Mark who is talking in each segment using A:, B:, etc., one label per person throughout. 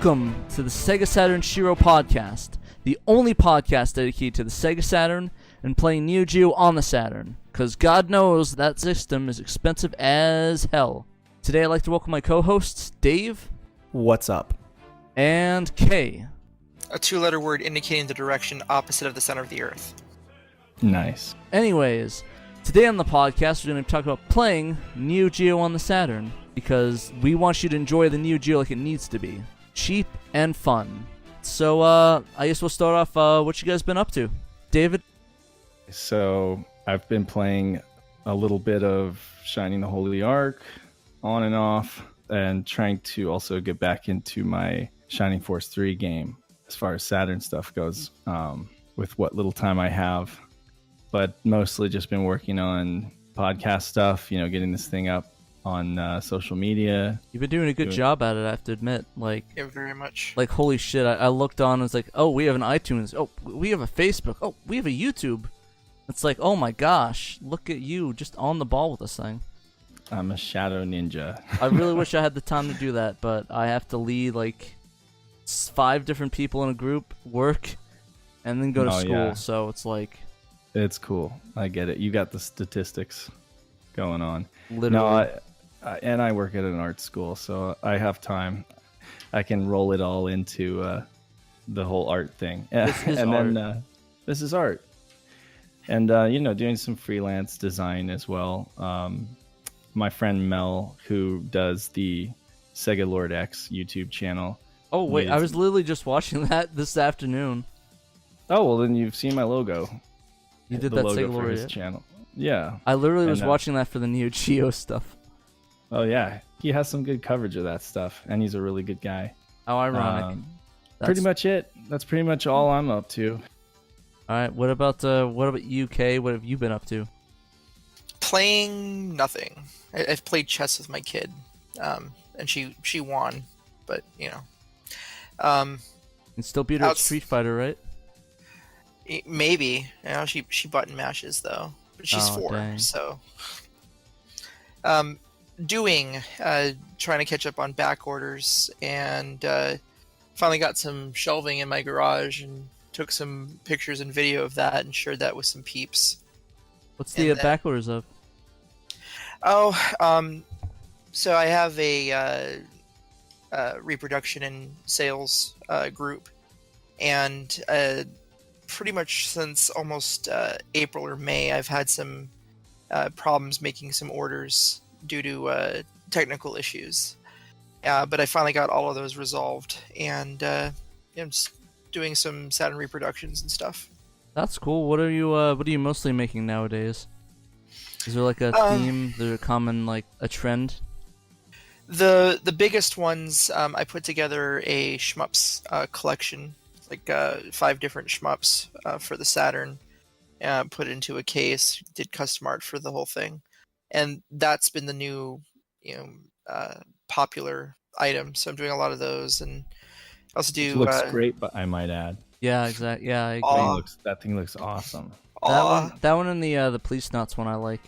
A: Welcome to the Sega Saturn Shiro podcast, the only podcast dedicated to the Sega Saturn and playing Neo Geo on the Saturn, because God knows that system is expensive as hell. Today I'd like to welcome my co-hosts, Dave.
B: What's up?
A: And Kay.
C: A two-letter word indicating the direction opposite of the center of the Earth.
B: Nice.
A: Anyways, today on the podcast we're going to talk about playing Neo Geo on the Saturn, because we want you to enjoy the Neo Geo like it needs to be. Cheap and fun. So, I guess we'll start off, what you guys been up to? David?
B: So, I've been playing a little bit of Shining the Holy Ark, on and off, and trying to also get back into my Shining Force 3 game, as far as Saturn stuff goes, with what little time I have. But mostly just been working on podcast stuff, getting this thing up on social media.
A: You've been doing a good job at it, I have to admit.
C: Yeah, very much.
A: Like, holy shit, I looked on and was like, oh, we have an iTunes. Oh, we have a Facebook. Oh, we have a YouTube. It's like, oh my gosh, look at you, just on the ball with this thing.
B: I'm a shadow ninja.
A: I really wish I had the time to do that, but I have to lead, 5 different people in a group, work, and then go to school,
B: yeah.
A: So it's like...
B: It's cool. I get it. You got the statistics going on.
A: Literally.
B: No, and I work at an art school, so I have time. I can roll it all into the whole art thing.
A: This is art.
B: Then this is art. And, doing some freelance design as well. My friend Mel, who does the Sega Lord X YouTube channel.
A: Oh, wait, I was literally just watching that this afternoon.
B: Oh, well, then you've seen my logo.
A: You did
B: the
A: that
B: logo
A: Sega
B: for
A: Lord
B: his
A: X?
B: channel. Yeah.
A: I literally was watching that for the Neo Geo stuff.
B: Oh, yeah. He has some good coverage of that stuff, and he's a really good guy.
A: How ironic.
B: Pretty much it. That's pretty much all I'm up to.
A: Alright, what about you, Kay? What have you been up to?
C: Playing nothing. I've played chess with my kid, and she won, but,
A: You can still beat her at Street Fighter, right?
C: Maybe. She button mashes, though. But she's 4,
A: dang.
C: so... trying to catch up on back orders, and finally got some shelving in my garage and took some pictures and video of that and shared that with some peeps.
A: What's the back orders of?
C: Oh, so I have a reproduction and sales group, and pretty much since almost April or May, I've had some problems making some orders due to technical issues. But I finally got all of those resolved, and I'm just doing some Saturn reproductions and stuff. That's
A: cool. What are you mostly making nowadays? Is there a theme? There's a common a trend?
C: The biggest ones, I put together a shmups collection, 5 different shmups for the Saturn. Put it into a case, did custom art for the whole thing, and that's been the new, popular item. So I'm doing a lot of those, and also do.
B: It looks great, but I might add.
A: Yeah, exactly. Yeah, I agree.
B: That thing looks awesome.
A: That one and the Police Nuts one I like.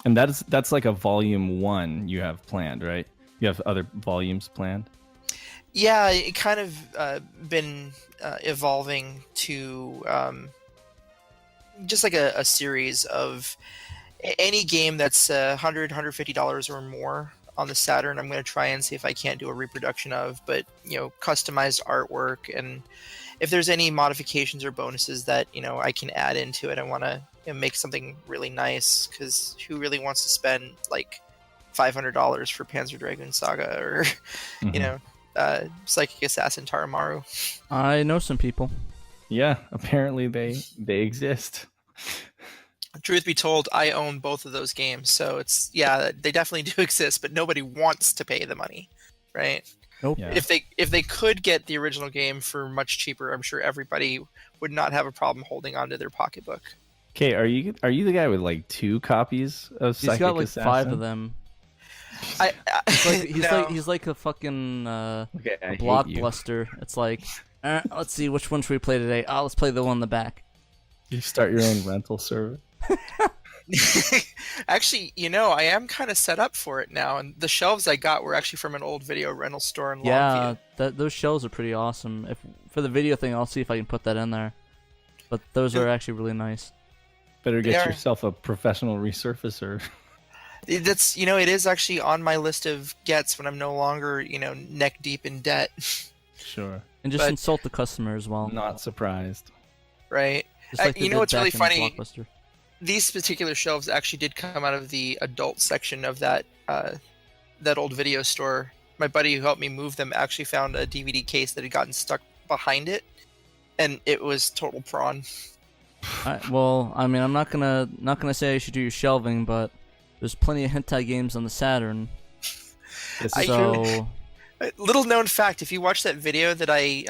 B: And that's like a volume 1 you have planned, right? You have other volumes planned?
C: Yeah, it kind of been evolving to just like a series of any game that's $100, $150 or more on the Saturn. I'm going to try and see if I can't do a reproduction of, but customized artwork, and if there's any modifications or bonuses that I can add into it, I want to make something really nice, because who really wants to spend $500 for Panzer Dragoon Saga or Psychic Assassin Taramaru?
A: I know some people.
B: Yeah, apparently they exist.
C: Truth be told, I own both of those games, so they definitely do exist, but nobody wants to pay the money, right?
A: Nope.
B: Yeah.
C: If they could get the original game for much cheaper, I'm sure everybody would not have a problem holding onto their pocketbook.
B: Okay, are you the guy with 2 copies of Psychic
A: He's got
B: Assassin?
A: 5 of them. He's like a fucking blockbuster. It's let's see, which one should we play today? Let's play the one in the back.
B: You start your own rental service.
C: Actually, I am kind of set up for it now, and the shelves I got were actually from an old video rental store in
A: Yeah,
C: Longview.
A: those shells are pretty awesome. If for the video thing, I'll see if I can put that in there. But those are actually really nice.
B: Better
C: They
B: get
C: are.
B: yourself a professional resurfacer.
C: That's it is actually on my list of gets when I'm no longer neck deep in debt.
B: Sure.
A: And just
C: But-
A: insult the customer as well.
B: Not surprised.
C: Right.
A: Just like they did
C: What's really
A: back in
C: funny?
A: Blockbuster.
C: These particular shelves actually did come out of the adult section of that old video store. My buddy who helped me move them actually found a DVD case that had gotten stuck behind it, and it was total prawn.
A: Well, I mean, I'm not gonna say I should do your shelving, but there's plenty of hentai games on the Saturn. So
C: Little known fact: if you watch that video that I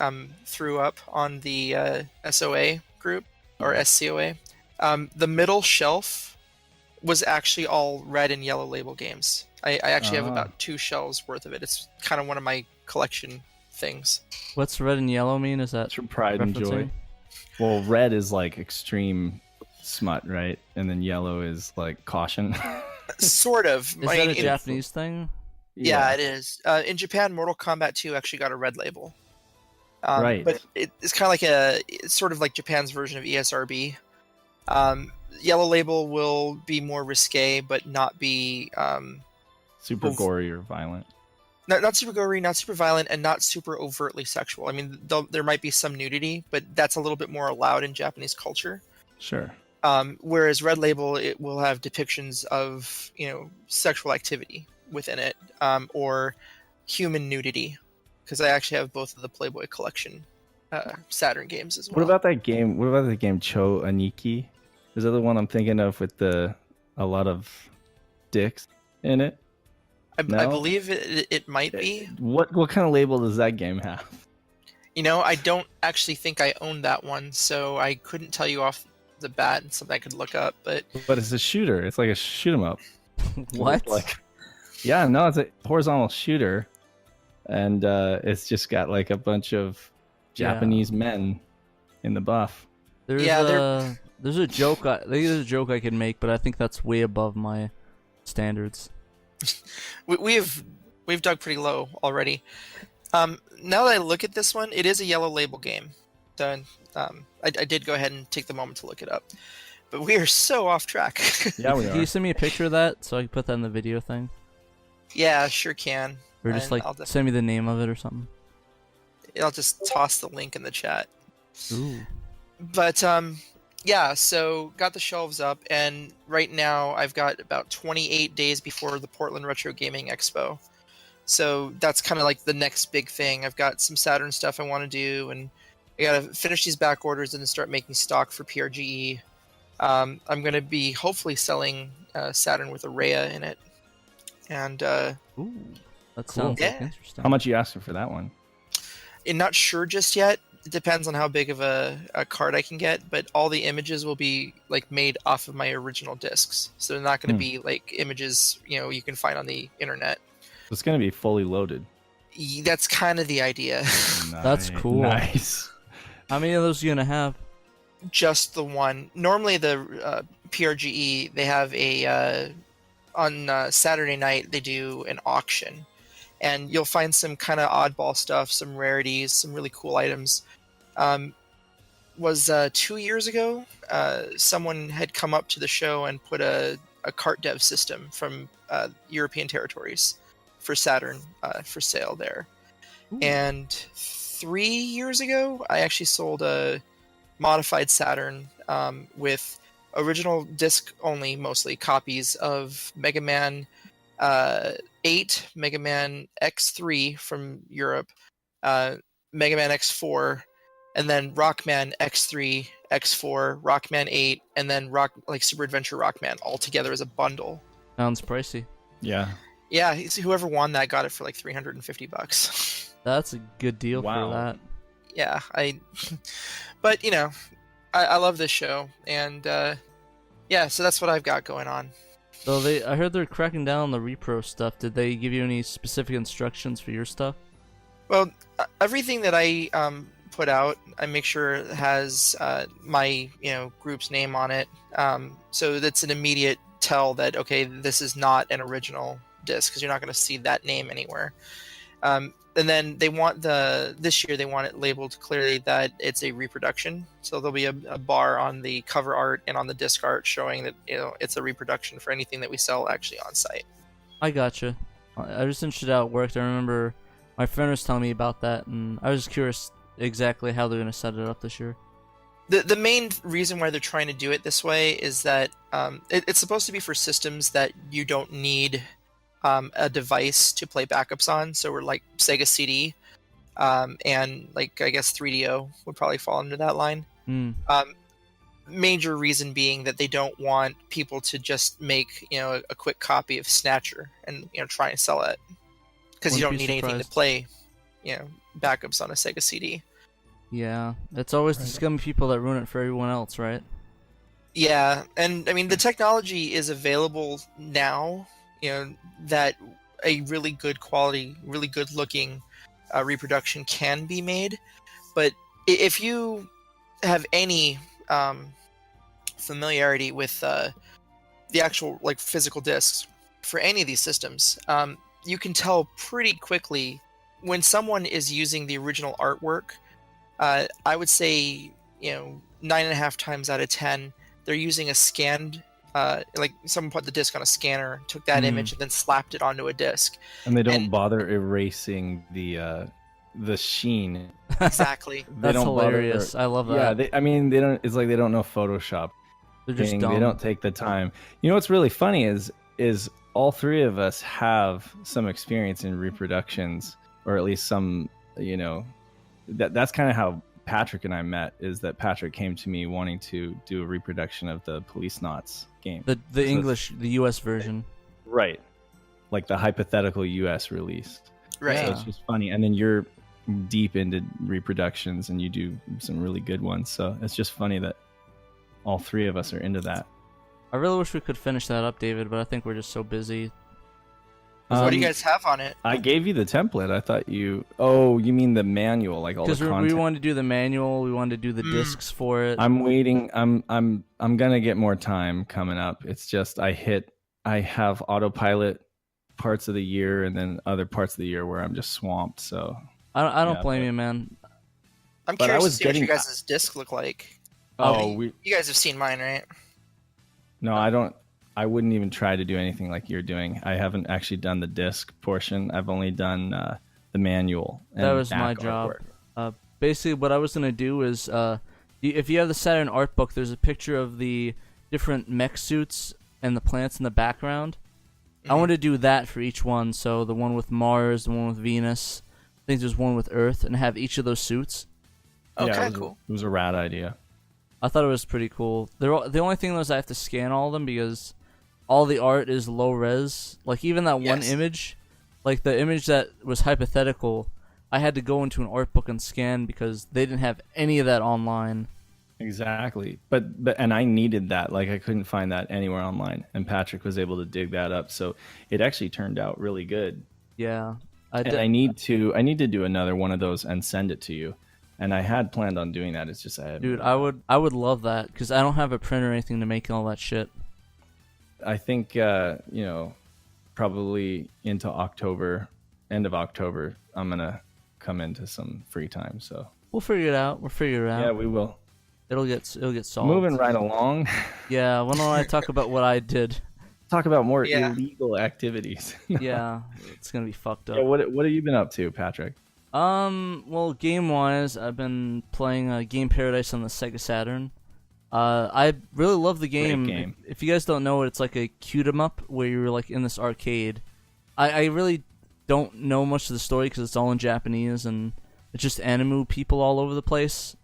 C: threw up on the SOA group or SCOA, the middle shelf was actually all red and yellow label games. I actually have about 2 shelves worth of it. It's kind of one of my collection things.
A: what's red and yellow mean? Is that
B: That's from Pride and Joy.
A: referencing?
B: Well, red is like extreme smut, right? And then yellow is like caution.
C: Sort of.
A: Is that a Japanese thing?
C: Yeah, it is. In Japan, Mortal Kombat 2 actually got a red label.
B: Right.
C: But it's kind of like it's sort of like Japan's version of ESRB. Yellow label will be more risque, but not be
B: super gory or violent.
C: not super gory, not super violent, and not super overtly sexual. I mean, there might be some nudity, but that's a little bit more allowed in Japanese culture.
B: Sure.
C: Whereas red label, it will have depictions of sexual activity within it, or human nudity, because I actually have both of the Playboy collection Saturn games as well.
B: What about that game? What about the game Cho Aniki? Is that the one I'm thinking of with a lot of dicks in it?
C: I
B: No?
C: believe it might be.
B: What kind of label does that game have?
C: I don't actually think I own that one, so I couldn't tell you off the bat. It's something I could look up, but
B: But it's a shooter. It's like a shoot 'em up.
A: What?
B: Yeah, no, it's a horizontal shooter, and it's just got like a bunch of Japanese men in the buff.
A: There's there's a joke. I think there's a joke I could make, but I think that's way above my standards.
C: we've dug pretty low already. Now that I look at this one, it is a yellow label game. So I did go ahead and take the moment to look it up, but we are so off track.
B: Yeah, we
A: Can
B: are.
A: you send me a picture of that so I can put that in the video thing,
C: Yeah, sure can.
A: or just
C: And
A: like send me the name of it or something?
C: I'll just toss the link in the chat.
A: Ooh.
C: But yeah, so got the shelves up, and right now I've got about 28 days before the Portland Retro Gaming Expo. So that's kind of like the next big thing. I've got some Saturn stuff I want to do, and I got to finish these back orders and then start making stock for PRGE. I'm going to be hopefully selling Saturn with a Rhea in it. And
A: Ooh. That sounds like
C: Yeah.
A: interesting.
B: How much are you asking for that one?
C: I'm not sure just yet. It depends on how big of a card I can get, but all the images will be like made off of my original discs. So they're not going to be like images you can find on the internet.
B: It's going to be fully loaded.
C: That's kind of the idea.
A: That's cool.
B: Nice.
A: How many of those are you gonna have?
C: Just the one. Normally the PRGE, they have a on Saturday night they do an auction, and you'll find some kind of oddball stuff, some rarities, some really cool items. Was 2 years ago, someone had come up to the show and put a cart dev system from European territories for Saturn for sale there.
A: Ooh.
C: And 3 years ago, I actually sold a modified Saturn with original disc only, mostly copies of Mega Man 8, Mega Man X3 from Europe, Mega Man X4, and then Rockman X3, X4, Rockman 8, and then Super Adventure Rockman all together as a bundle.
A: Sounds pricey.
B: Yeah.
C: Yeah, whoever won that got it for like $350.
A: That's a good deal
B: Wow.
A: for that.
C: Yeah, but I love this show, and yeah, so that's what I've got going on.
A: So I heard they're cracking down on the repro stuff. Did they give you any specific instructions for your stuff?
C: Well, everything that I put out, I make sure it has my group's name on it, so that's an immediate tell that okay, this is not an original disc because you're not going to see that name anywhere. And then this year they want it labeled clearly that it's a reproduction. So there'll be a bar on the cover art and on the disc art showing that it's a reproduction for anything that we sell actually on site.
A: I gotcha. I was interested how it worked. I remember my friend was telling me about that, and I was just curious exactly how they're going to set it up this year.
C: The main reason why they're trying to do it this way is that it's supposed to be for systems that you don't need a device to play backups on. So we're like Sega CD, and like I guess 3DO would probably fall under that line. Major reason being that they don't want people to just make a quick copy of Snatcher and try and sell it because you don't need anything to play backups on a Sega CD.
A: Yeah, it's always the scummy people that ruin it for everyone else, right?
C: Yeah, and I mean the technology is available now. That a really good quality, really good looking reproduction can be made, but if you have any familiarity with the actual like physical discs for any of these systems, you can tell pretty quickly when someone is using the original artwork. I would say 9.5 times out of 10 they're using a scanned like someone put the disc on a scanner, took that image and then slapped it onto a disc,
B: and they don't bother erasing the sheen.
C: Exactly.
A: That's hilarious. I love that.
B: Yeah, they don't. It's like they don't know Photoshop.
A: They're just dumb.
B: They don't take the time. What's really funny is all three of us have some experience in reproductions, or at least some. That's kind of how Patrick and I met. Is that Patrick came to me wanting to do a reproduction of the Policenauts game, the
A: English, the U.S. version,
B: right? Like the hypothetical U.S. release,
C: right?
B: So it's just funny, and then you're deep into reproductions, and you do some really good ones. So it's just funny that all three of us are into that.
A: I really wish we could finish that up, David, but I think we're just so busy.
C: What do you guys have on it?
B: I gave you the template. I thought you... Oh, you mean the manual, like all the content.
A: Because we wanted to do the manual. We wanted to do the discs for it.
B: I'm waiting. I'm gonna get more time coming up. It's just I have autopilot parts of the year and then other parts of the year where I'm just swamped. So
A: I don't blame you, man.
C: I'm curious to see what you guys' discs look like. You guys have seen mine, right?
B: No, I don't. I wouldn't even try to do anything like you're doing. I haven't actually done the disc portion. I've only done the manual. And
A: that was my job. Basically, what I was going to do is, if you have the Saturn art book, there's a picture of the different mech suits and the plants in the background. I want to do that for each one. So the one with Mars, the one with Venus, I think there's one with Earth, and have each of those suits.
C: Okay, cool.
B: It was a rad idea.
A: I thought it was pretty cool. The only thing was I have to scan all of them because all the art is low res. Like even that one image, like the image that was hypothetical, I had to go into an art book and scan because they didn't have any of that online.
B: Exactly. But and I needed that. Like I couldn't find that anywhere online, and Patrick was able to dig that up. So it actually turned out really good.
A: Yeah.
B: I need to do another one of those and send it to you. And I had planned on doing that. It's just I haven't.
A: Dude, I would love that because I don't have a printer or anything to make all that shit.
B: I think probably into October, end of October, I'm gonna come into some free time. So
A: we'll figure it out.
B: Yeah, we will.
A: It'll get solved.
B: Moving right along.
A: Yeah, why don't I talk about what I did?
B: Talk about more illegal activities.
A: Yeah, it's gonna be fucked up.
B: Yeah, what have you been up to, Patrick?
A: Well, game-wise, I've been playing Game Paradise on the Sega Saturn. I really love the game.
B: Great game.
A: If you guys don't know it, it's like a cute-em-up where you're like in this arcade. I really don't know much of the story because it's all in Japanese and it's just anime people all over the place.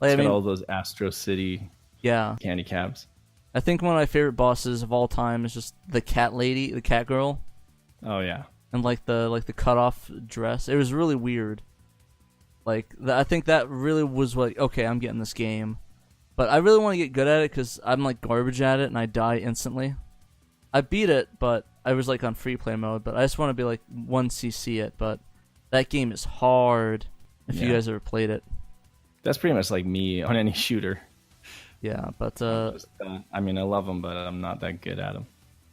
B: Like, got all those Astro City candy cabs.
A: I think one of my favorite bosses of all time is just the cat lady, the cat girl.
B: Oh yeah.
A: And like the cut off dress. It was really weird. I think that really was like, okay, I'm getting this game. But I really want to get good at it because I'm like garbage at it and I die instantly. I beat it, but I was like on free play mode. But I just want to be like 1cc it. But that game is hard if you guys ever played it.
B: That's pretty much like me on any shooter.
A: Yeah, but
B: I mean, I love them, but I'm not that good at them.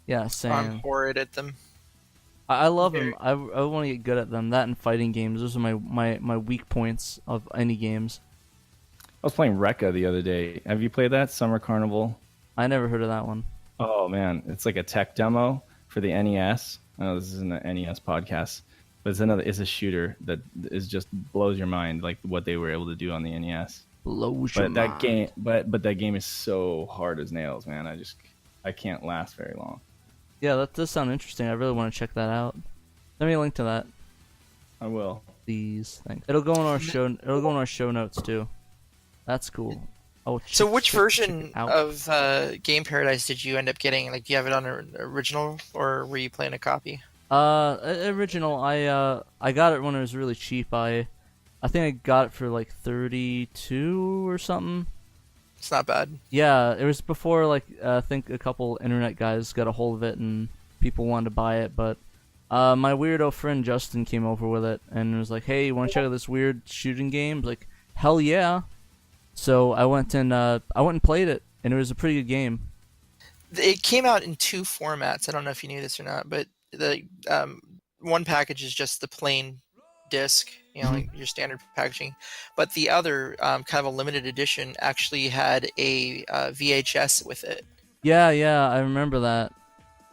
A: yeah,
C: I'm
A: same.
C: horrid at them.
A: I love them. I want to get good at them. That and fighting games. Those are my weak points of any games.
B: I was playing Rekka the other day. Have you played that Summer Carnival?
A: I never heard of that one.
B: Oh man, it's like a tech demo for the NES. I know this isn't an NES podcast, but it's a shooter that is just blows your mind, like what they were able to do on the NES.
A: Blows your
B: But that
A: mind.
B: game, but that game is so hard as nails, man. I can't last very long.
A: Yeah, that does sound interesting. I really want to check that out. Send me a link to that,
B: I will.
A: please. Thanks. It'll go in our show. It'll go in our show notes too. That's cool. Oh.
C: So which
A: check
C: version
A: it out.
C: of Game Paradise did you end up getting? Like, do you have it on an original, or were you playing a copy?
A: Original. I got it when it was really cheap. I think I got it for like 32 or something.
C: It's not bad.
A: Yeah, it was before like I think a couple internet guys got a hold of it and people wanted to buy it, but my weirdo friend Justin came over with it and was like, "Hey, you want to check out this weird shooting game?" I was like, "Hell yeah!" So I went and played it, and it was a pretty good game.
C: It came out in 2 formats. I don't know if you knew this or not, but the one package is just the plain disc, like your standard packaging, but the other kind of a limited edition actually had a VHS with it.
A: Yeah, I remember that.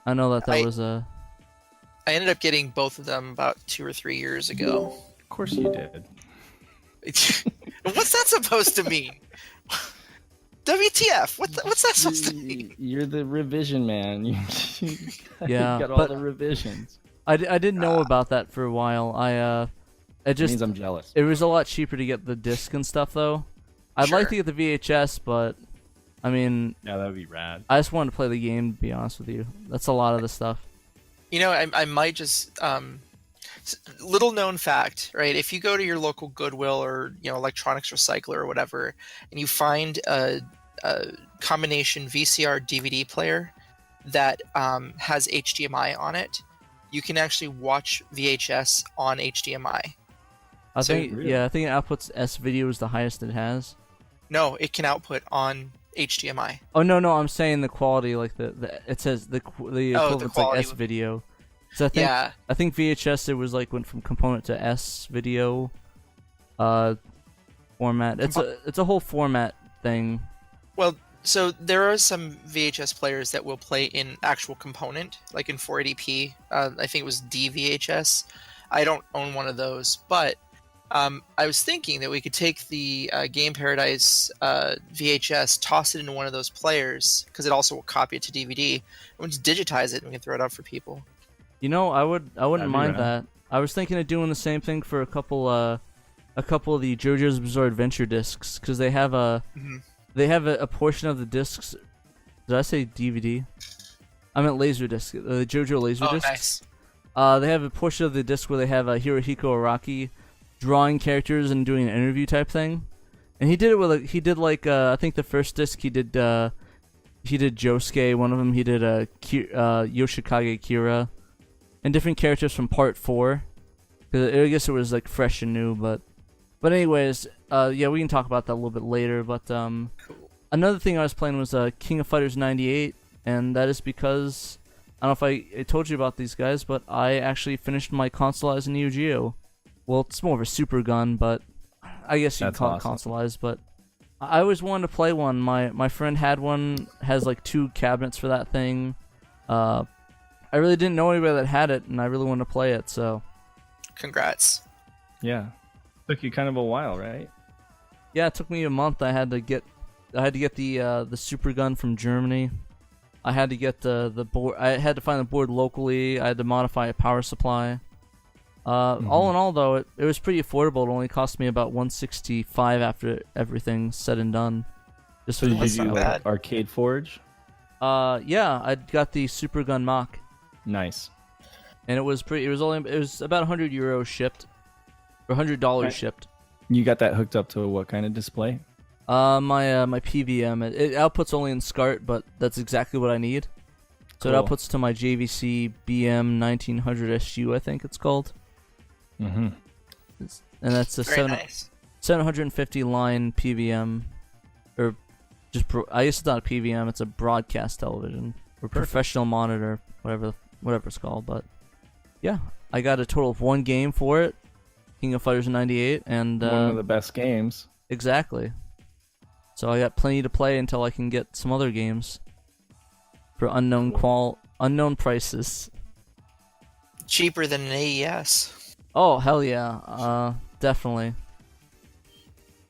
A: I know that was a.
C: I ended up getting both of them about 2 or 3 years ago.
B: Of course you did.
C: What's that supposed to mean? WTF? What's that supposed to mean?
B: You're the revision man. You
A: Yeah,
B: got all
A: but
B: the revisions.
A: I didn't know about that for a while. It just
B: means I'm jealous.
A: It was a lot cheaper to get the disc and stuff though. I'd like to get the VHS, but I mean,
B: yeah, that would be rad.
A: I just wanted to play the game. To be honest with you, that's a lot of the stuff.
C: I might just little known fact, right? If you go to your local Goodwill or electronics recycler or whatever, and you find a combination VCR DVD player that has HDMI on it, you can actually watch VHS on HDMI.
A: I think it outputs S video is the highest it has.
C: No, it can output on HDMI.
A: Oh no, I'm saying the quality, like it says the equivalent's like S video. So I think VHS it was like went from component to S video format. It's a whole format thing.
C: Well, so there are some VHS players that will play in actual component, like in 480p. I think it was DVHS. I don't own one of those, but I was thinking that we could take the Game Paradise VHS, toss it into one of those players, because it also will copy it to DVD, and we'll just digitize it and we can throw it out for people.
A: I wouldn't mind that. I was thinking of doing the same thing for a couple of the JoJo's Bizarre Adventure discs, because they have a portion of the discs. Did I say DVD? I meant Laserdisc. The JoJo Laserdiscs.
C: Oh, nice.
A: They have a portion of the disc where they have Hirohiko Araki drawing characters and doing an interview type thing, and he did it with I think the first disc he did Josuke, one of them he did Yoshikage Kira, and different characters from Part 4. Cause I guess it was like fresh and new, but anyways, yeah, we can talk about that a little bit later. But another thing I was playing was King of Fighters 98, and that is because I don't know if I told you about these guys, but I actually finished my consoleized Neo Geo. Well, it's more of a super gun, but I guess you'd call it consoleized. But I always wanted to play one. My friend had one, has like 2 cabinets for that thing. I really didn't know anybody that had it, and I really wanted to play it, so.
C: Congrats.
B: Yeah. Took you kind of a while, right?
A: Yeah, it took me a month. I had to get the super gun from Germany. I had to get the board. I had to find the board locally. I had to modify a power supply. All in all, though, it was pretty affordable. It only cost me about $165 after everything said and done. Just for
B: did you like Arcade Forge?
A: Yeah, I got the Super Gun Mach.
B: Nice.
A: And it was about €100 shipped, or $100 shipped.
B: You got that hooked up to what kind of display?
A: My PVM. It outputs only in SCART, but that's exactly what I need. So it outputs to my JVC BM 1900 SU, I think it's called.
B: Mm-hmm.
A: And that's a 750 line PVM, or I guess it's not a PVM, it's a broadcast television or professional monitor, whatever it's called. But yeah, I got a total of 1 game for it, King of Fighters 98, and
B: One of the best games.
A: Exactly. So I got plenty to play until I can get some other games for unknown prices.
C: Cheaper than an AES.
A: Oh hell yeah, definitely.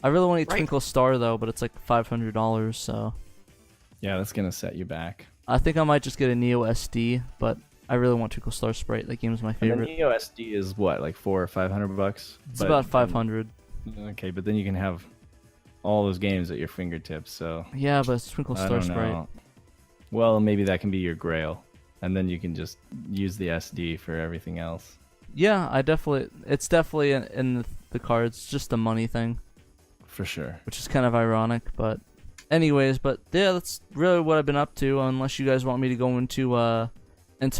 A: I really want a Twinklestar though, but it's like $500, so
B: Yeah, that's gonna set you back.
A: I think I might just get a Neo SD, but I really want Twinklestar Sprite. That game's my
B: And
A: favorite.
B: the Neo SD is what, like $400 or $500?
A: It's about 500.
B: Okay, but then you can have all those games at your fingertips. So
A: Yeah, but it's
B: I
A: Twinklestar
B: don't
A: Sprite.
B: know. Well, maybe that can be your grail, and then you can just use the SD for everything else.
A: Yeah, it's definitely in the cards. It's just a money thing,
B: For sure.
A: which is kind of ironic. But anyways, yeah, that's really what I've been up to. Unless you guys want me to go into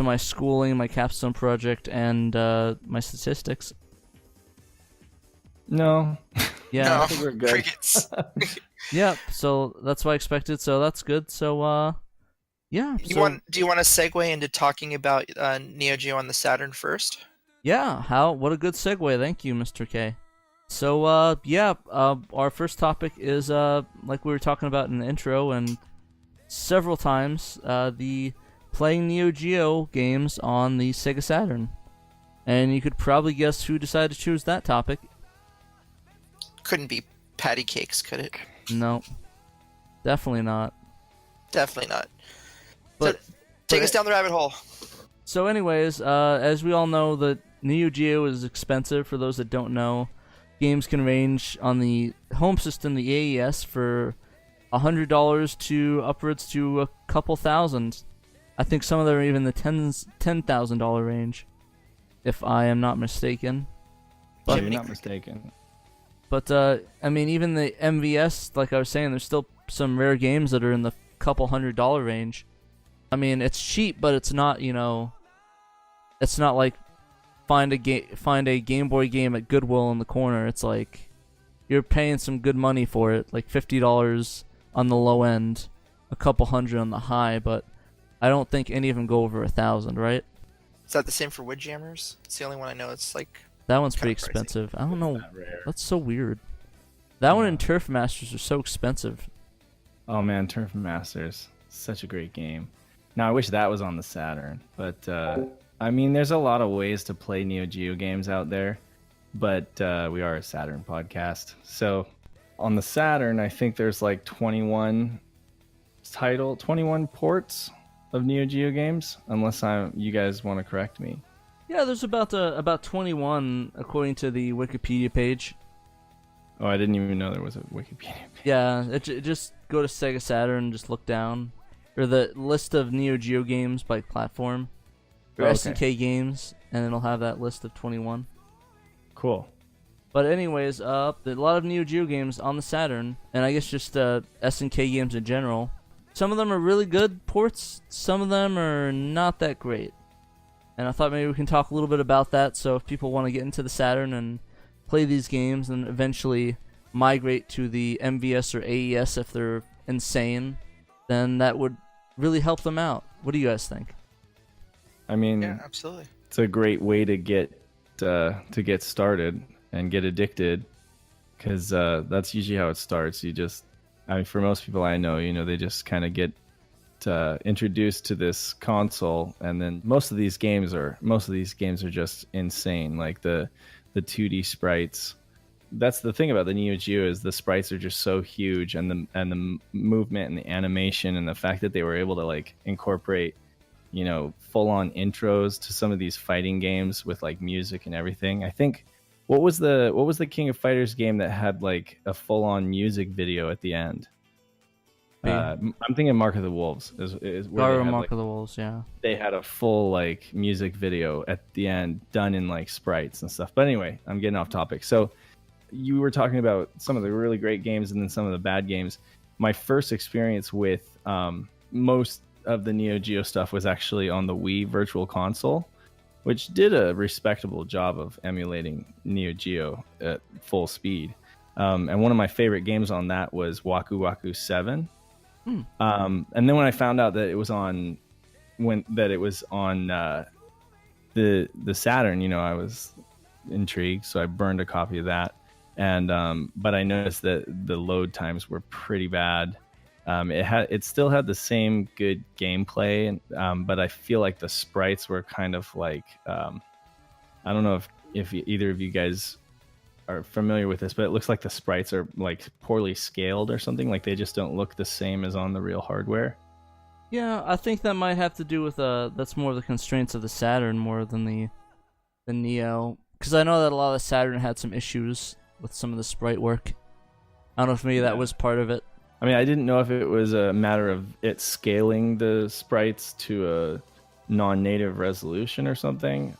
A: my schooling, my capstone project, and my statistics.
B: No.
A: Yeah.
C: No,
B: I think we're good.
C: crickets.
A: Yeah, so that's what I expected, so that's good. So, yeah.
C: Do you want to segue into talking about Neo Geo on the Saturn first?
A: Yeah, what a good segue. Thank you, Mr. K. So, our first topic is, like we were talking about in the intro and several times, the playing Neo Geo games on the Sega Saturn. And you could probably guess who decided to choose that topic.
C: Couldn't be patty cakes, could it?
A: No, definitely not.
C: Definitely not.
A: But
C: So, take us down the rabbit hole.
A: So anyways, as we all know, the Neo Geo is expensive. For those that don't know, games can range on the home system, the AES, for $100 to upwards to a couple thousand. I think some of them are even the $10,000 range, if I am not mistaken.
B: But you're not mistaken.
A: But I mean, even the MVS, like I was saying, there's still some rare games that are in the couple $100 range. I mean, it's cheap, but it's not, it's not like find a Game Boy game at Goodwill in the corner. It's like you're paying some good money for it, like $50 on the low end, a couple hundred on the high. But I don't think any of them go over 1,000, right?
C: Is that the same for Woodjammers? It's the only one I know. It's like
A: That one's pretty
C: Kinda pricey.
A: expensive. I don't know.
B: Not rare.
A: That's so weird. That one
B: Yeah.
A: and Turf Masters are so expensive.
B: Oh man, Turf Masters, such a great game. Now I wish that was on the Saturn, but I mean, there's a lot of ways to play Neo Geo games out there, but we are a Saturn podcast, so on the Saturn, I think there's like 21 ports of Neo Geo games, unless you guys want to correct me.
A: Yeah, there's about 21 according to the Wikipedia page.
B: Oh, I didn't even know there was a Wikipedia page.
A: Yeah, just go to Sega Saturn and just look down, or the list of Neo Geo games by platform, or
B: Okay.
A: SNK games, and it'll have that list of 21.
B: Cool.
A: But anyways, there are a lot of Neo Geo games on the Saturn, and I guess just SNK games in general. Some of them are really good ports, some of them are not that great. And I thought maybe we can talk a little bit about that, so if people want to get into the Saturn and play these games and eventually migrate to the MVS or AES if they're insane, then that would really help them out. What do you guys think?
B: I mean,
C: yeah, absolutely.
B: it's a great way to get started and get addicted, because that's usually how it starts. For most people I know, they just kind of get introduced to this console, and then most of these games are just insane. Like the 2D sprites. That's the thing about the Neo Geo, is the sprites are just so huge, and the movement and the animation and the fact that they were able to like incorporate full on intros to some of these fighting games with like music and everything. I think what was the King of Fighters game that had like a full on music video at the end? I'm thinking Mark of the Wolves is where they had,
A: Mark
B: like,
A: of the Wolves, yeah.
B: they had a full like music video at the end done in like sprites and stuff. But anyway, I'm getting off topic. So you were talking about some of the really great games and then some of the bad games. My first experience with most of the Neo Geo stuff was actually on the Wii Virtual Console, which did a respectable job of emulating Neo Geo at full speed. And one of my favorite games on that was Waku Waku 7.
A: Hmm.
B: And then when I found out that it was on the Saturn, you know, I was intrigued, so I burned a copy of that. And but I noticed that the load times were pretty bad. It still had the same good gameplay, but I feel like the sprites were kind of like I don't know if either of you guys are familiar with this, but it looks like the sprites are like poorly scaled or something. Like they just don't look the same as on the real hardware.
A: Yeah, I think that might have to do with that's more of the constraints of the Saturn more than the Neo, because I know that a lot of the Saturn had some issues with some of the sprite work. I don't know if maybe that was part of it.
B: I mean, I didn't know if it was a matter of it scaling the sprites to a non-native resolution or something.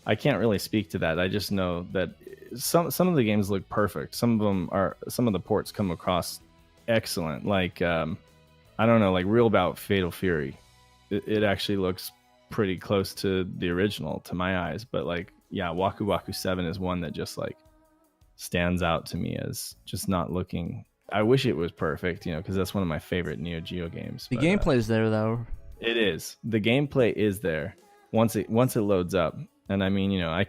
B: I can't really speak to that. I just know that some of the games look perfect. Some of the ports come across excellent. Like I don't know, like Real Bout Fatal Fury. It actually looks pretty close to the original to my eyes. But like, yeah, Waku Waku 7 is one that just like stands out to me as just not looking. I wish it was perfect, you know, because that's one of my favorite Neo Geo games.
A: The gameplay's there though.
B: It is. The gameplay is there once it loads up. And I mean, you know, I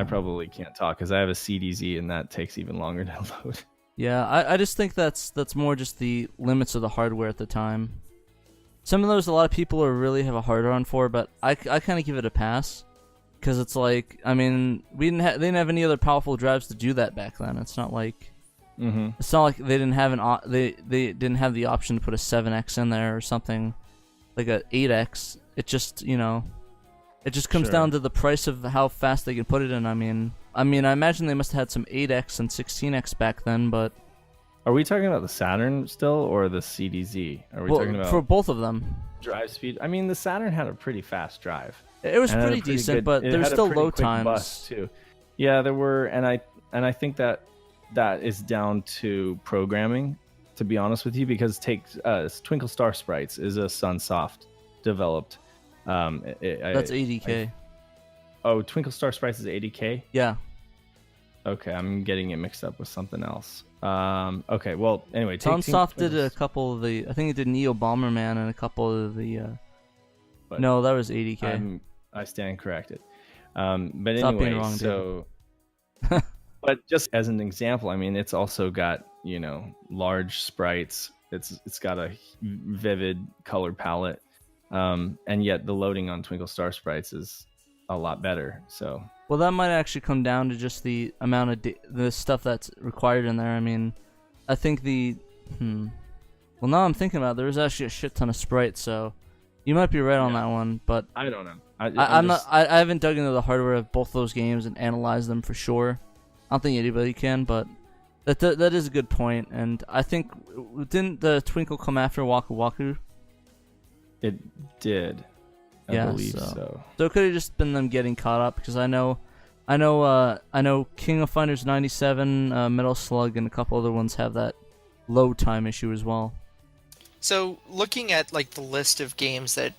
B: probably can't talk because I have a CDZ and that takes even longer to load.
A: Yeah, I just think that's more just the limits of the hardware at the time. Some of those a lot of people really have a hard on for, but I kind of give it a pass. Because it's like, I mean, they didn't have any other powerful drives to do that back then. It's not like it's not like they didn't have they didn't have the option to put a 7X in there or something like a 8X. It just, you know, it just comes down to the price of how fast they can put it in. I mean, I imagine they must have had some 8X and 16X back then, but
B: are we talking about the Saturn still or the CDZ? Are we talking about
A: for both of them?
B: Drive speed. I mean, the Saturn had a pretty fast drive.
A: It was pretty decent, but there's still low times
B: bus too. Yeah, there were, and I think that is down to programming. To be honest with you, because Twinklestar Sprites is a Sunsoft developed.
A: That's 80K.
B: Oh, Twinklestar Sprites is 80K.
A: Yeah.
B: Okay, I'm getting it mixed up with something else. Okay, well, anyway,
A: Sunsoft did a couple of the. I think it did Neo Bomberman and a couple of the. No, that was 80K.
B: I stand corrected. But
A: Stop
B: anyway,
A: being wrong,
B: so. But just as an example, I mean, it's also got, you know, large sprites. It's got a vivid color palette, and yet the loading on Twinklestar Sprites is a lot better. So.
A: Well, that might actually come down to just the amount of the stuff that's required in there. I mean, I think Well, now I'm thinking about it, there's actually a shit ton of sprites, so you might be right on that one. But
B: I don't know.
A: I haven't dug into the hardware of both those games and analyzed them for sure. I don't think anybody can, but that is a good point. And I think didn't the Twinkle come after Waku Waku?
B: It did. I believe so.
A: So it could have just been them getting caught up, because I know King of Fighters 97, Metal Slug, and a couple other ones have that load time issue as well.
C: So looking at like the list of games that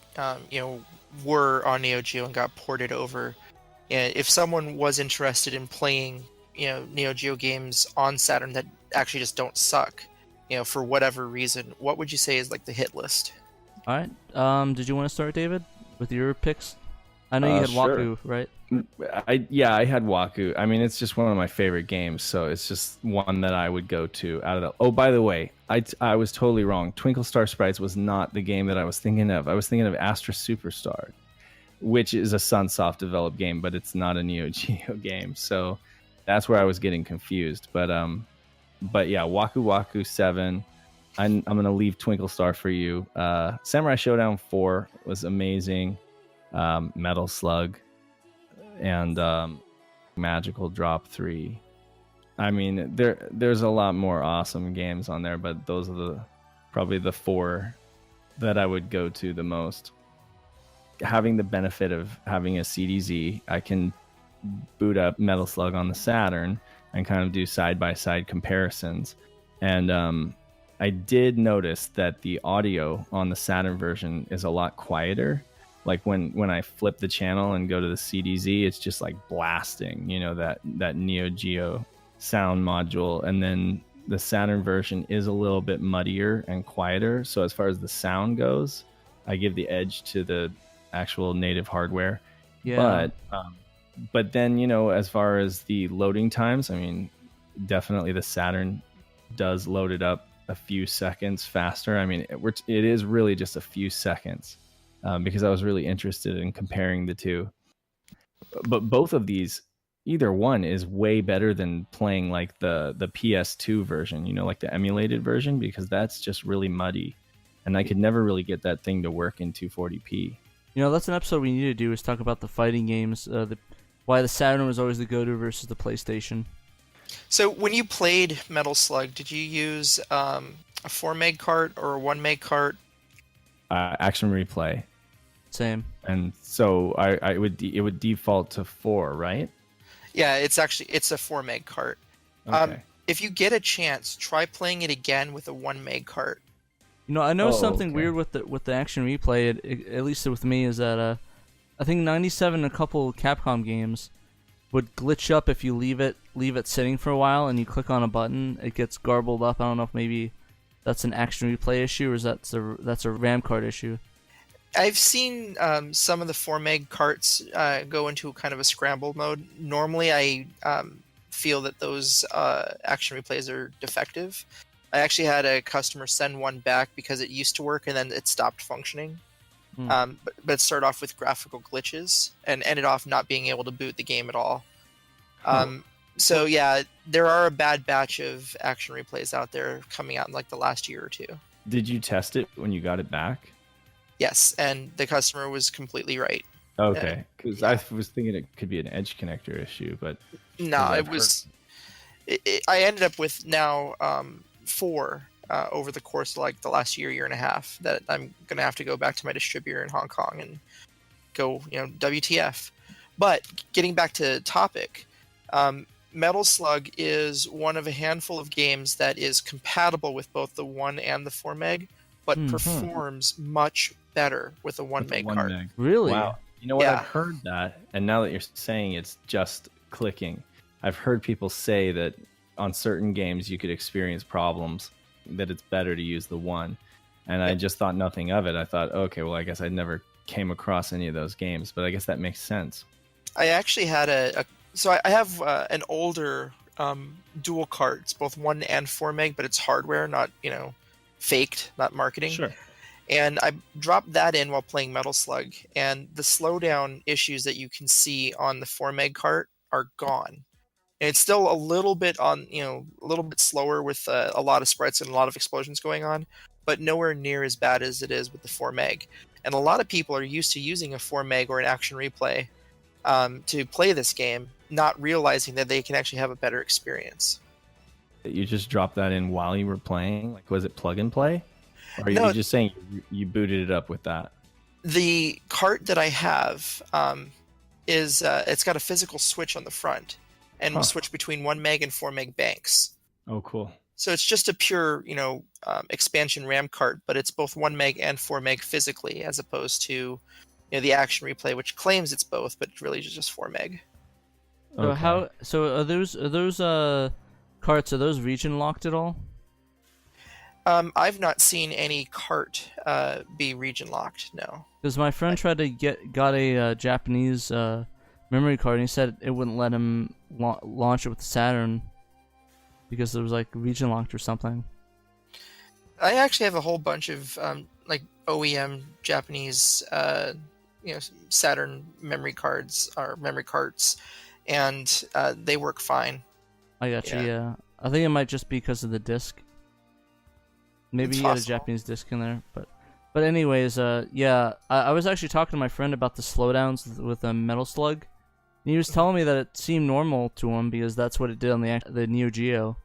C: were on Neo Geo and got ported over, if someone was interested in playing Neo Geo games on Saturn that actually just don't suck, for whatever reason, what would you say is like the hit list?
A: All right. Did you want to start, David, with your picks? I know you had Waku, right?
B: I had Waku. I mean, it's just one of my favorite games, so it's just one that I would go to out of the. Oh, by the way, I was totally wrong. Twinklestar Sprites was not the game that I was thinking of. I was thinking of Astra Superstar, which is a Sunsoft developed game, but it's not a Neo Geo game. So that's where I was getting confused. But yeah, Waku Waku 7. I'm gonna leave Twinklestar for you. Samurai Showdown 4 was amazing. Metal Slug and Magical Drop 3. I mean, there's a lot more awesome games on there, but those are probably the 4 that I would go to the most. Having the benefit of having a CDZ, I can boot up Metal Slug on the Saturn and kind of do side-by-side comparisons. And I did notice that the audio on the Saturn version is a lot quieter. Like when I flip the channel and go to the CDZ, it's just like blasting, that Neo Geo sound module, and then the Saturn version is a little bit muddier and quieter. So as far as the sound goes, I give the edge to the actual native hardware.
A: Yeah.
B: But then, as far as the loading times, I mean, definitely the Saturn does load it up a few seconds faster. I mean, it is really just a few seconds, because I was really interested in comparing the two. But both of these, either one is way better than playing like the PS2 version, like the emulated version, because that's just really muddy, and I could never really get that thing to work in 240p.
A: That's an episode we need to do, is talk about the fighting games, why the Saturn was always the go-to versus the PlayStation.
C: So when you played Metal Slug, did you use a 4 meg cart or a 1 meg cart?
B: Action Replay.
A: Same.
B: And so it would default to 4, right?
C: Yeah, it's a 4 meg cart.
B: Okay.
C: If you get a chance, try playing it again with a 1 meg cart.
A: I know something
B: okay.
A: weird with the Action Replay, at least with me, is that I think 97 and a couple Capcom games would glitch up if you leave it sitting for a while and you click on a button, it gets garbled up. I don't know if maybe that's an Action Replay issue or that's a RAM card issue.
C: I've seen some of the 4 meg carts go into kind of a scramble mode. Normally, I feel that those Action Replays are defective. I actually had a customer send one back because it used to work and then it stopped functioning. But it started off with graphical glitches and ended off not being able to boot the game at all. So yeah, there are a bad batch of Action Replays out there coming out in like the last year or two.
B: Did you test it when you got it back?
C: Yes, and the customer was completely right.
B: Okay, because I was thinking it could be an edge connector issue, but
C: no, it was. I ended up with now 4 over the course of like the last year and a half that I'm gonna have to go back to my distributor in Hong Kong and go, WTF. But getting back to topic, Metal Slug is one of a handful of games that is compatible with both the 1 and the 4 meg, but performs much better with a 1 meg card.
A: Really?
B: Wow. You know what?
C: Yeah.
B: I've heard that, and now that you're saying it's just clicking, I've heard people say that on certain games you could experience problems, that it's better to use the 1. And I just thought nothing of it. I thought, okay, well, I guess I never came across any of those games, but I guess that makes sense.
C: I actually had so I have an older dual cart. It's both 1 and 4 meg, but it's hardware, not, faked, not marketing.
B: Sure.
C: And I dropped that in while playing Metal Slug, and the slowdown issues that you can see on the 4 meg cart are gone. And it's still a little bit slower with a lot of sprites and a lot of explosions going on, but nowhere near as bad as it is with the 4 meg. And a lot of people are used to using a 4 meg or an Action Replay to play this game, not realizing that they can actually have a better experience.
B: You just dropped that in while you were playing? Like, was it plug and play? Or are
C: No,
B: you just saying you booted it up with that?
C: The cart that I have is it's got a physical switch on the front, and will switch between 1 meg and 4 meg banks.
B: Oh, cool.
C: So it's just a pure, expansion RAM cart, but it's both 1 meg and 4 meg physically, as opposed to, the Action Replay, which claims it's both, but it's really just 4 meg.
A: So So are those carts? Are those region locked at all?
C: I've not seen any cart be region locked. No.
A: Because my friend tried to got a Japanese memory card, and he said it wouldn't let him launch it with the Saturn because it was like region locked or something.
C: I actually have a whole bunch of OEM Japanese Saturn memory cards or memory carts, and they work fine.
A: I got you. Yeah, I think it might just be because of the disc. Maybe he had a Japanese disc in there, but anyways, I was actually talking to my friend about the slowdowns with a Metal Slug. And he was telling me that it seemed normal to him because that's what it did on the Neo Geo.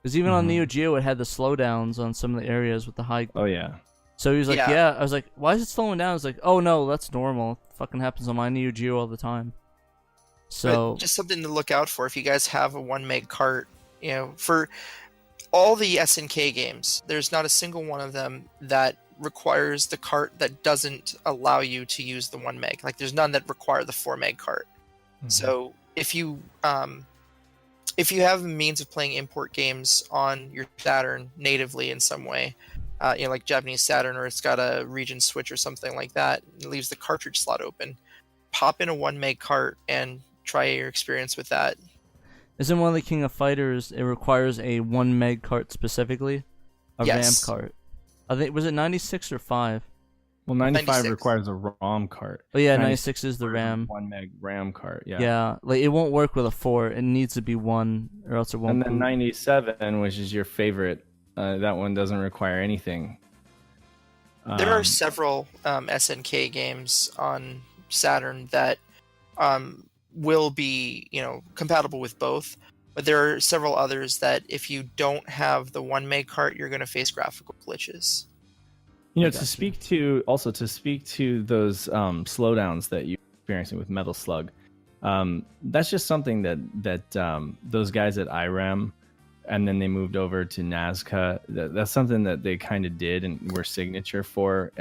A: Because even on Neo Geo, it had the slowdowns on some of the areas with the high.
B: Oh yeah.
A: So he was like, yeah. I was like, why is it slowing down? I was like, oh no, that's normal. It fucking happens on my Neo Geo all the time. So
C: but just something to look out for if you guys have a 1 meg cart. For all the SNK games, there's not a single one of them that requires the cart that doesn't allow you to use the 1 meg. Like, there's none that require the 4 meg cart. So if you if you have a means of playing import games on your Saturn natively in some way, like Japanese Saturn, or it's got a region switch or something like that, it leaves the cartridge slot open. Pop in a 1 meg cart and try your experience with that.
A: Isn't one of the King of Fighters, it requires a 1 meg cart specifically? A
C: Yes.
A: RAM cart. I think, was it 96 or 5?
B: Well, 95
C: 96.
B: requires a ROM cart.
A: Oh yeah, 96 is the
B: requires a
A: RAM.
B: 1 meg RAM cart. Yeah.
A: Yeah, like it won't work with a 4. It needs to be 1, or else it won't.
B: And then
A: boot.
B: 97, which is your favorite, that one doesn't require anything.
C: There are several SNK games on Saturn that will be, compatible with both. But there are several others that if you don't have the 1 meg cart, you're going to face graphical glitches.
B: To speak to those slowdowns that you're experiencing with Metal Slug, that's just something that those guys at IRAM, and then they moved over to Nazca. That's something that they kind of did and were signature for.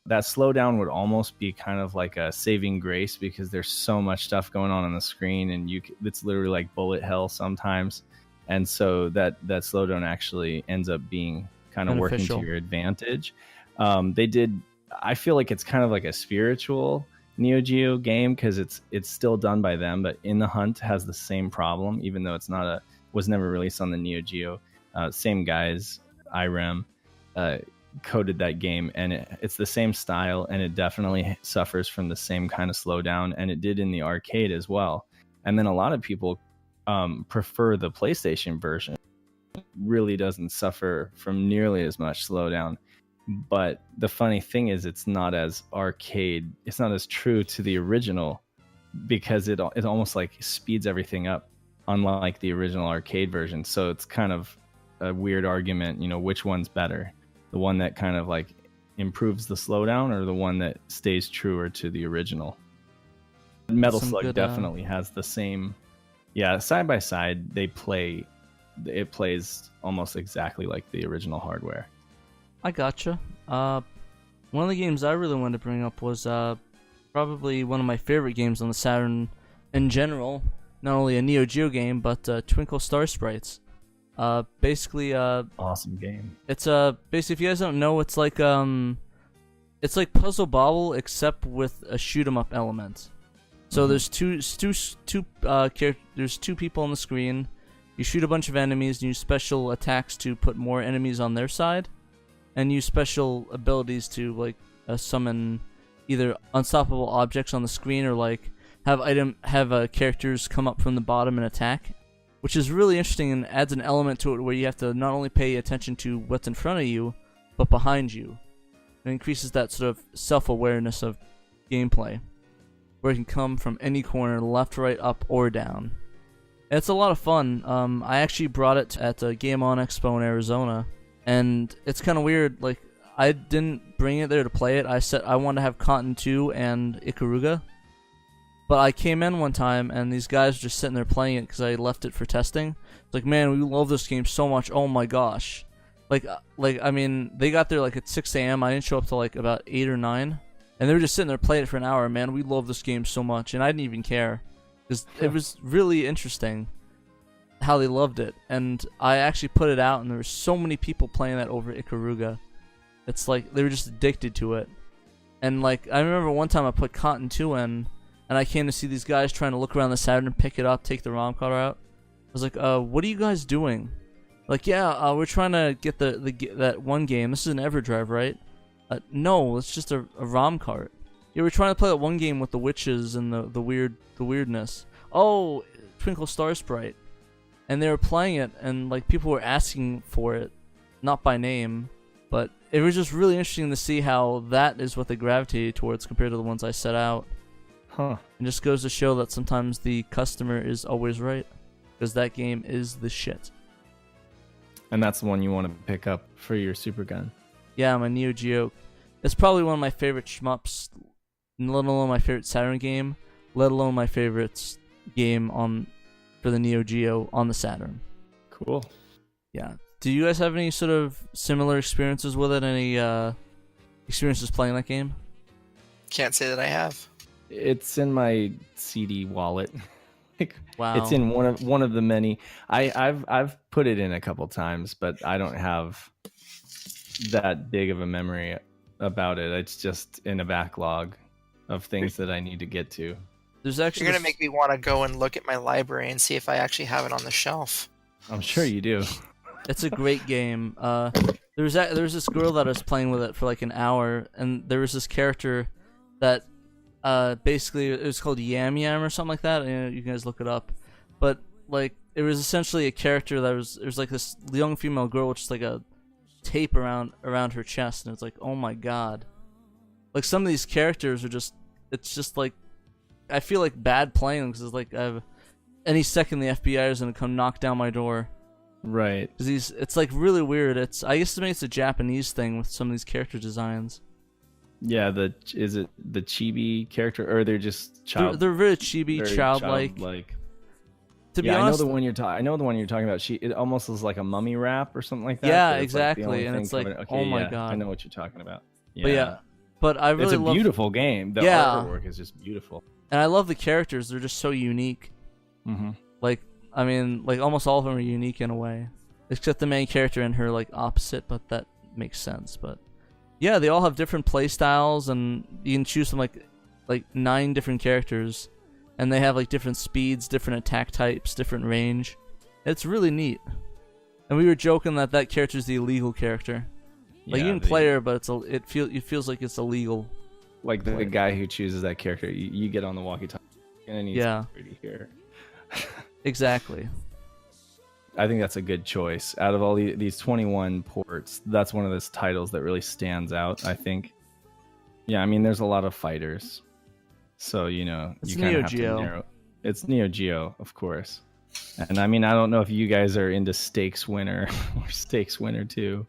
B: That slowdown would almost be kind of like a saving grace because there's so much stuff going on the screen, and it's literally like bullet hell sometimes. And so that slowdown actually ends up being kind of working to your advantage. I feel like it's kind of like a spiritual Neo Geo game because it's still done by them, but In the Hunt has the same problem, even though was never released on the Neo Geo. Same guys, IRAM, coded that game, and it's the same style, and it definitely suffers from the same kind of slowdown, and it did in the arcade as well. And then a lot of people prefer the PlayStation version. It really doesn't suffer from nearly as much slowdown, but the funny thing is it's not as arcade, it's not as true to the original because it almost like speeds everything up, unlike the original arcade version. So it's kind of a weird argument, which one's better, the one that kind of like improves the slowdown or the one that stays truer to the original. Metal Slug definitely has the same, side by side it plays almost exactly like the original hardware.
A: I gotcha. One of the games I really wanted to bring up was probably one of my favorite games on the Saturn in general. Not only a Neo Geo game, but Twinklestar Sprites. Basically,
B: awesome game.
A: It's basically, if you guys don't know, it's like Puzzle Bobble except with a shoot 'em up element. So there's there's two people on the screen. You shoot a bunch of enemies and use special attacks to put more enemies on their side, and use special abilities to like summon either unstoppable objects on the screen or like have characters come up from the bottom and attack, which is really interesting and adds an element to it where you have to not only pay attention to what's in front of you, but behind you. It increases that sort of self-awareness of gameplay, where it can come from any corner, left, right, up, or down. And it's a lot of fun. I actually brought it at a Game On Expo in Arizona, and it's kind of weird. Like, I didn't bring it there to play it. I said I wanted to have Cotton 2 and Ikaruga. But I came in one time, and these guys were just sitting there playing it because I left it for testing. It's like, man, we love this game so much. Oh my gosh. Like I mean, they got there like at 6 a.m. I didn't show up till like about 8 or 9. And they were just sitting there playing it for an hour. Man, we love this game so much. And I didn't even care. Because it was really interesting how they loved it. And I actually put it out, and there were so many people playing that over Ikaruga. It's like, they were just addicted to it. And like, I remember one time I put Cotton 2 in, and I came to see these guys trying to look around the Saturn and pick it up, take the ROM card out. I was like, what are you guys doing? Like, yeah, we're trying to get that one game. This is an EverDrive, right? No, it's just a ROM cart. Yeah, we're trying to play that one game with the witches and the weirdness. Oh, Twinklestar Sprite. And they were playing it, and like people were asking for it, not by name, but it was just really interesting to see how that is what they gravitated towards compared to the ones I set out.
B: Huh.
A: It just goes to show that sometimes the customer is always right, because that game is the shit.
B: And that's the one you want to pick up for your Super Gun.
A: Yeah, my Neo Geo. It's probably one of my favorite shmups, let alone my favorite Saturn game, let alone my favorite game for the Neo Geo on the Saturn.
B: Cool.
A: Yeah. Do you guys have any sort of similar experiences with it? Any experiences playing that game?
C: Can't say that I have.
B: It's in my CD wallet. Like,
A: Wow.
B: it's in one of the many. I've put it in a couple times, but I don't have that big of a memory about it. It's just in a backlog of things that I need to get to.
A: There's actually
C: You're gonna make me want to go and look at my library and see if I actually have it on the shelf.
B: I'm sure you do.
A: It's a great game. There was this girl that I was playing with it for like an hour, and there was this character that basically it was called Yam Yam or something like that. You guys look it up, but like it was essentially a character that was like this young female girl with just like a tape around her chest, and it's like, oh my god. Like some of these characters are it's just like, I feel like bad playing them because it's like any second the FBI is gonna come knock down my door.
B: Right.
A: Because it's like really weird. I guess it's a Japanese thing with some of these character designs.
B: Yeah, is it the chibi character, or they're just child?
A: They're very chibi,
B: very
A: childlike.
B: To
A: be
B: honest,
A: honest,
B: I know the one you're talking about. It almost is like a mummy wrap or something like that.
A: Yeah,
B: but it's like the
A: exactly.
B: only
A: And
B: thing
A: it's like,
B: coming-
A: oh my
B: yeah,
A: god.
B: I know what you're talking about.
A: But I really
B: it's a
A: love,
B: beautiful game. The
A: Yeah.
B: artwork is just beautiful.
A: and I love the characters. They're just so unique.
B: Mm-hmm.
A: Like, I mean, like almost all of them are unique in a way, except the main character and her like opposite. But that makes sense. But yeah, they all have different play styles, and you can choose from like 9 different characters, and they have like different speeds, different attack types, different range. It's really neat. And we were joking that character's the illegal character. Like you can play her, but it feels like it's illegal.
B: Like the guy who chooses that character, you get on the walkie-talkie and he's pretty here.
A: Exactly.
B: I think that's a good choice. Out of all these 21 ports, that's one of those titles that really stands out, I think. Yeah, I mean, there's a lot of fighters. So, you
A: It's
B: kind
A: Neo
B: of have
A: Geo.
B: to narrow. It's Neo Geo, of course. And I mean, I don't know if you guys are into Stakes Winner or Stakes Winner 2.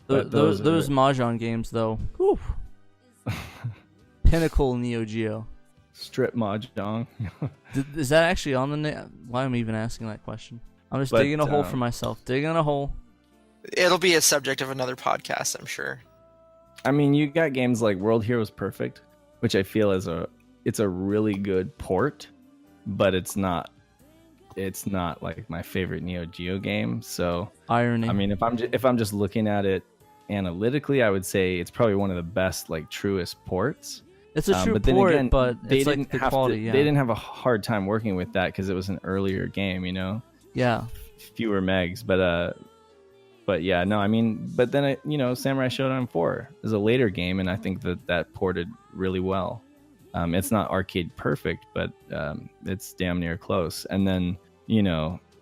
A: Those Mahjong games, though. Whew. Pinnacle Neo Geo.
B: Strip Mahjong.
A: Is that actually on the Why am I even asking that question? I'm just digging a hole for myself. Digging a hole.
C: It'll be a subject of another podcast, I'm sure.
B: I mean, you got games like World Heroes Perfect, which I feel is a really good port, but it's not like my favorite Neo Geo game. So
A: Irony.
B: I mean, if I'm just looking at it analytically, I would say it's probably one of the best, like, truest ports.
A: It's a true
B: but then
A: port,
B: again,
A: but
B: they
A: it's like
B: didn't
A: the
B: have
A: quality.
B: to,
A: Yeah.
B: They didn't have a hard time working with that because it was an earlier game,
A: Yeah.
B: fewer megs, but yeah, no, I mean, but then Samurai Showdown 4 is a later game, and I think that ported really well. It's not arcade perfect, but it's damn near close. And then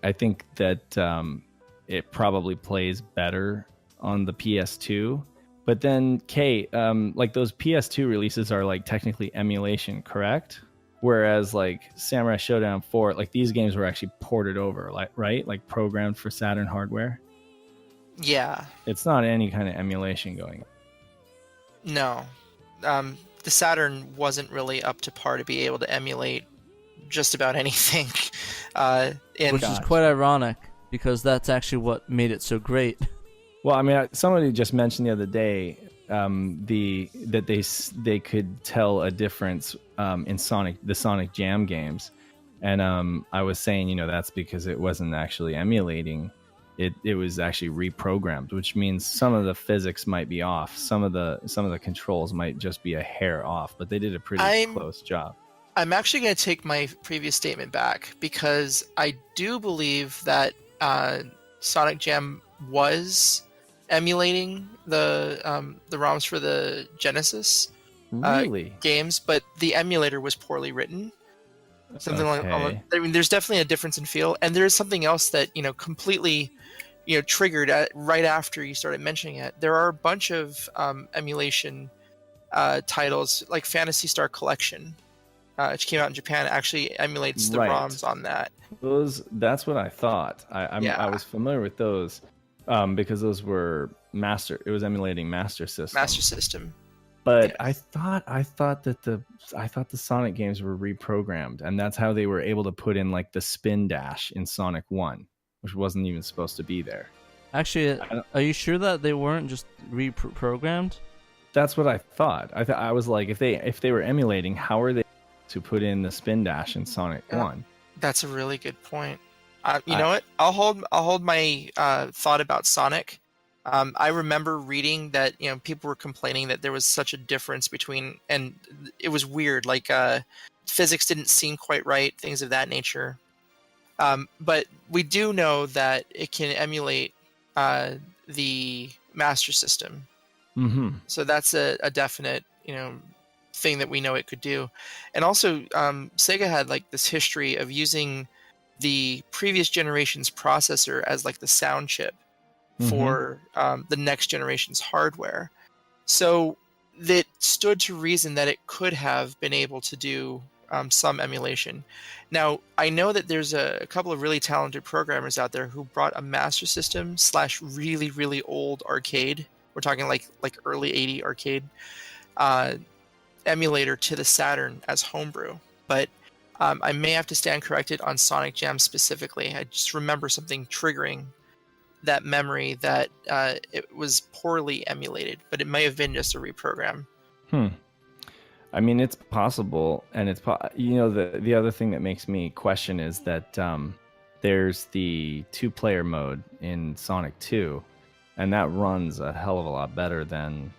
B: I think that it probably plays better on the PS2. But then, Kate, like those PS2 releases are like technically emulation, correct? Whereas like Samurai Showdown 4, like these games were actually ported over, right? Like programmed for Saturn hardware.
C: Yeah.
B: It's not any kind of emulation going on.
C: No. The Saturn wasn't really up to par to be able to emulate just about anything.
A: Which is quite ironic, because that's actually what made it so great.
B: Well, I mean, somebody just mentioned the other day that they could tell a difference in the Sonic Jam games, and I was saying, that's because it wasn't actually emulating. It was actually reprogrammed, which means some of the physics might be off, some of the controls might just be a hair off, but they did a pretty close job.
C: I'm actually going to take my previous statement back, because I do believe that Sonic Jam was emulating the ROMs for the Genesis games, but the emulator was poorly written. Something like, I mean, there's definitely a difference in feel, and there is something else that completely triggered right after you started mentioning it. There are a bunch of emulation titles, like Phantasy Star Collection, which came out in Japan, actually emulates the ROMs on that.
B: That's what I thought. I was familiar with those because those were it was emulating Master System. But yeah. I thought the Sonic games were reprogrammed, and that's how they were able to put in like the spin dash in Sonic 1, which wasn't even supposed to be there.
A: Actually, are you sure that they weren't just reprogrammed?
B: That's what I thought. I was like, if they were emulating, how are they to put in the spin dash in Sonic 1?
C: That's a really good point. You know what? I'll hold my thought about Sonic. I remember reading that people were complaining that there was such a difference between, and it was weird. Like physics didn't seem quite right, things of that nature. But we do know that it can emulate the Master System.
B: Mm-hmm.
C: So that's a definite thing that we know it could do. And also Sega had like this history of using the previous generation's processor as like the sound chip for the next generation's hardware. So that stood to reason that it could have been able to do some emulation. Now, I know that there's a couple of really talented programmers out there who brought a Master System / really, really old arcade. We're talking like early 80 arcade emulator to the Saturn as homebrew. But I may have to stand corrected on Sonic Jam specifically. I just remember something triggering that memory that it was poorly emulated, but it may have been just a reprogram.
B: I mean, it's possible, and it's the other thing that makes me question is that there's the 2-player mode in Sonic 2, and that runs a hell of a lot better than.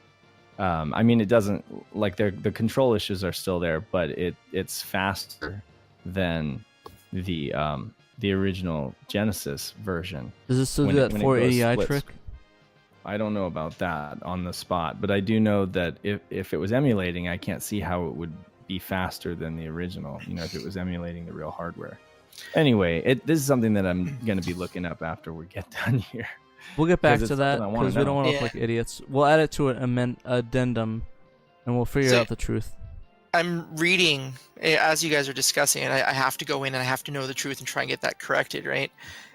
B: I mean, it doesn't like the control issues are still there, but it's faster than the original Genesis version.
A: Does it still do that 480i trick?
B: I don't know about that on the spot, but I do know that if it was emulating, I can't see how it would be faster than the original, if it was emulating the real hardware. Anyway, this is something that I'm going to be looking up after we get done here.
A: We'll get back to that because we don't want to look like idiots. We'll add it to an addendum, and we'll figure out the truth. I'm
C: reading, as you guys are discussing it, I have to go in and I have to know the truth and try and get that corrected, right?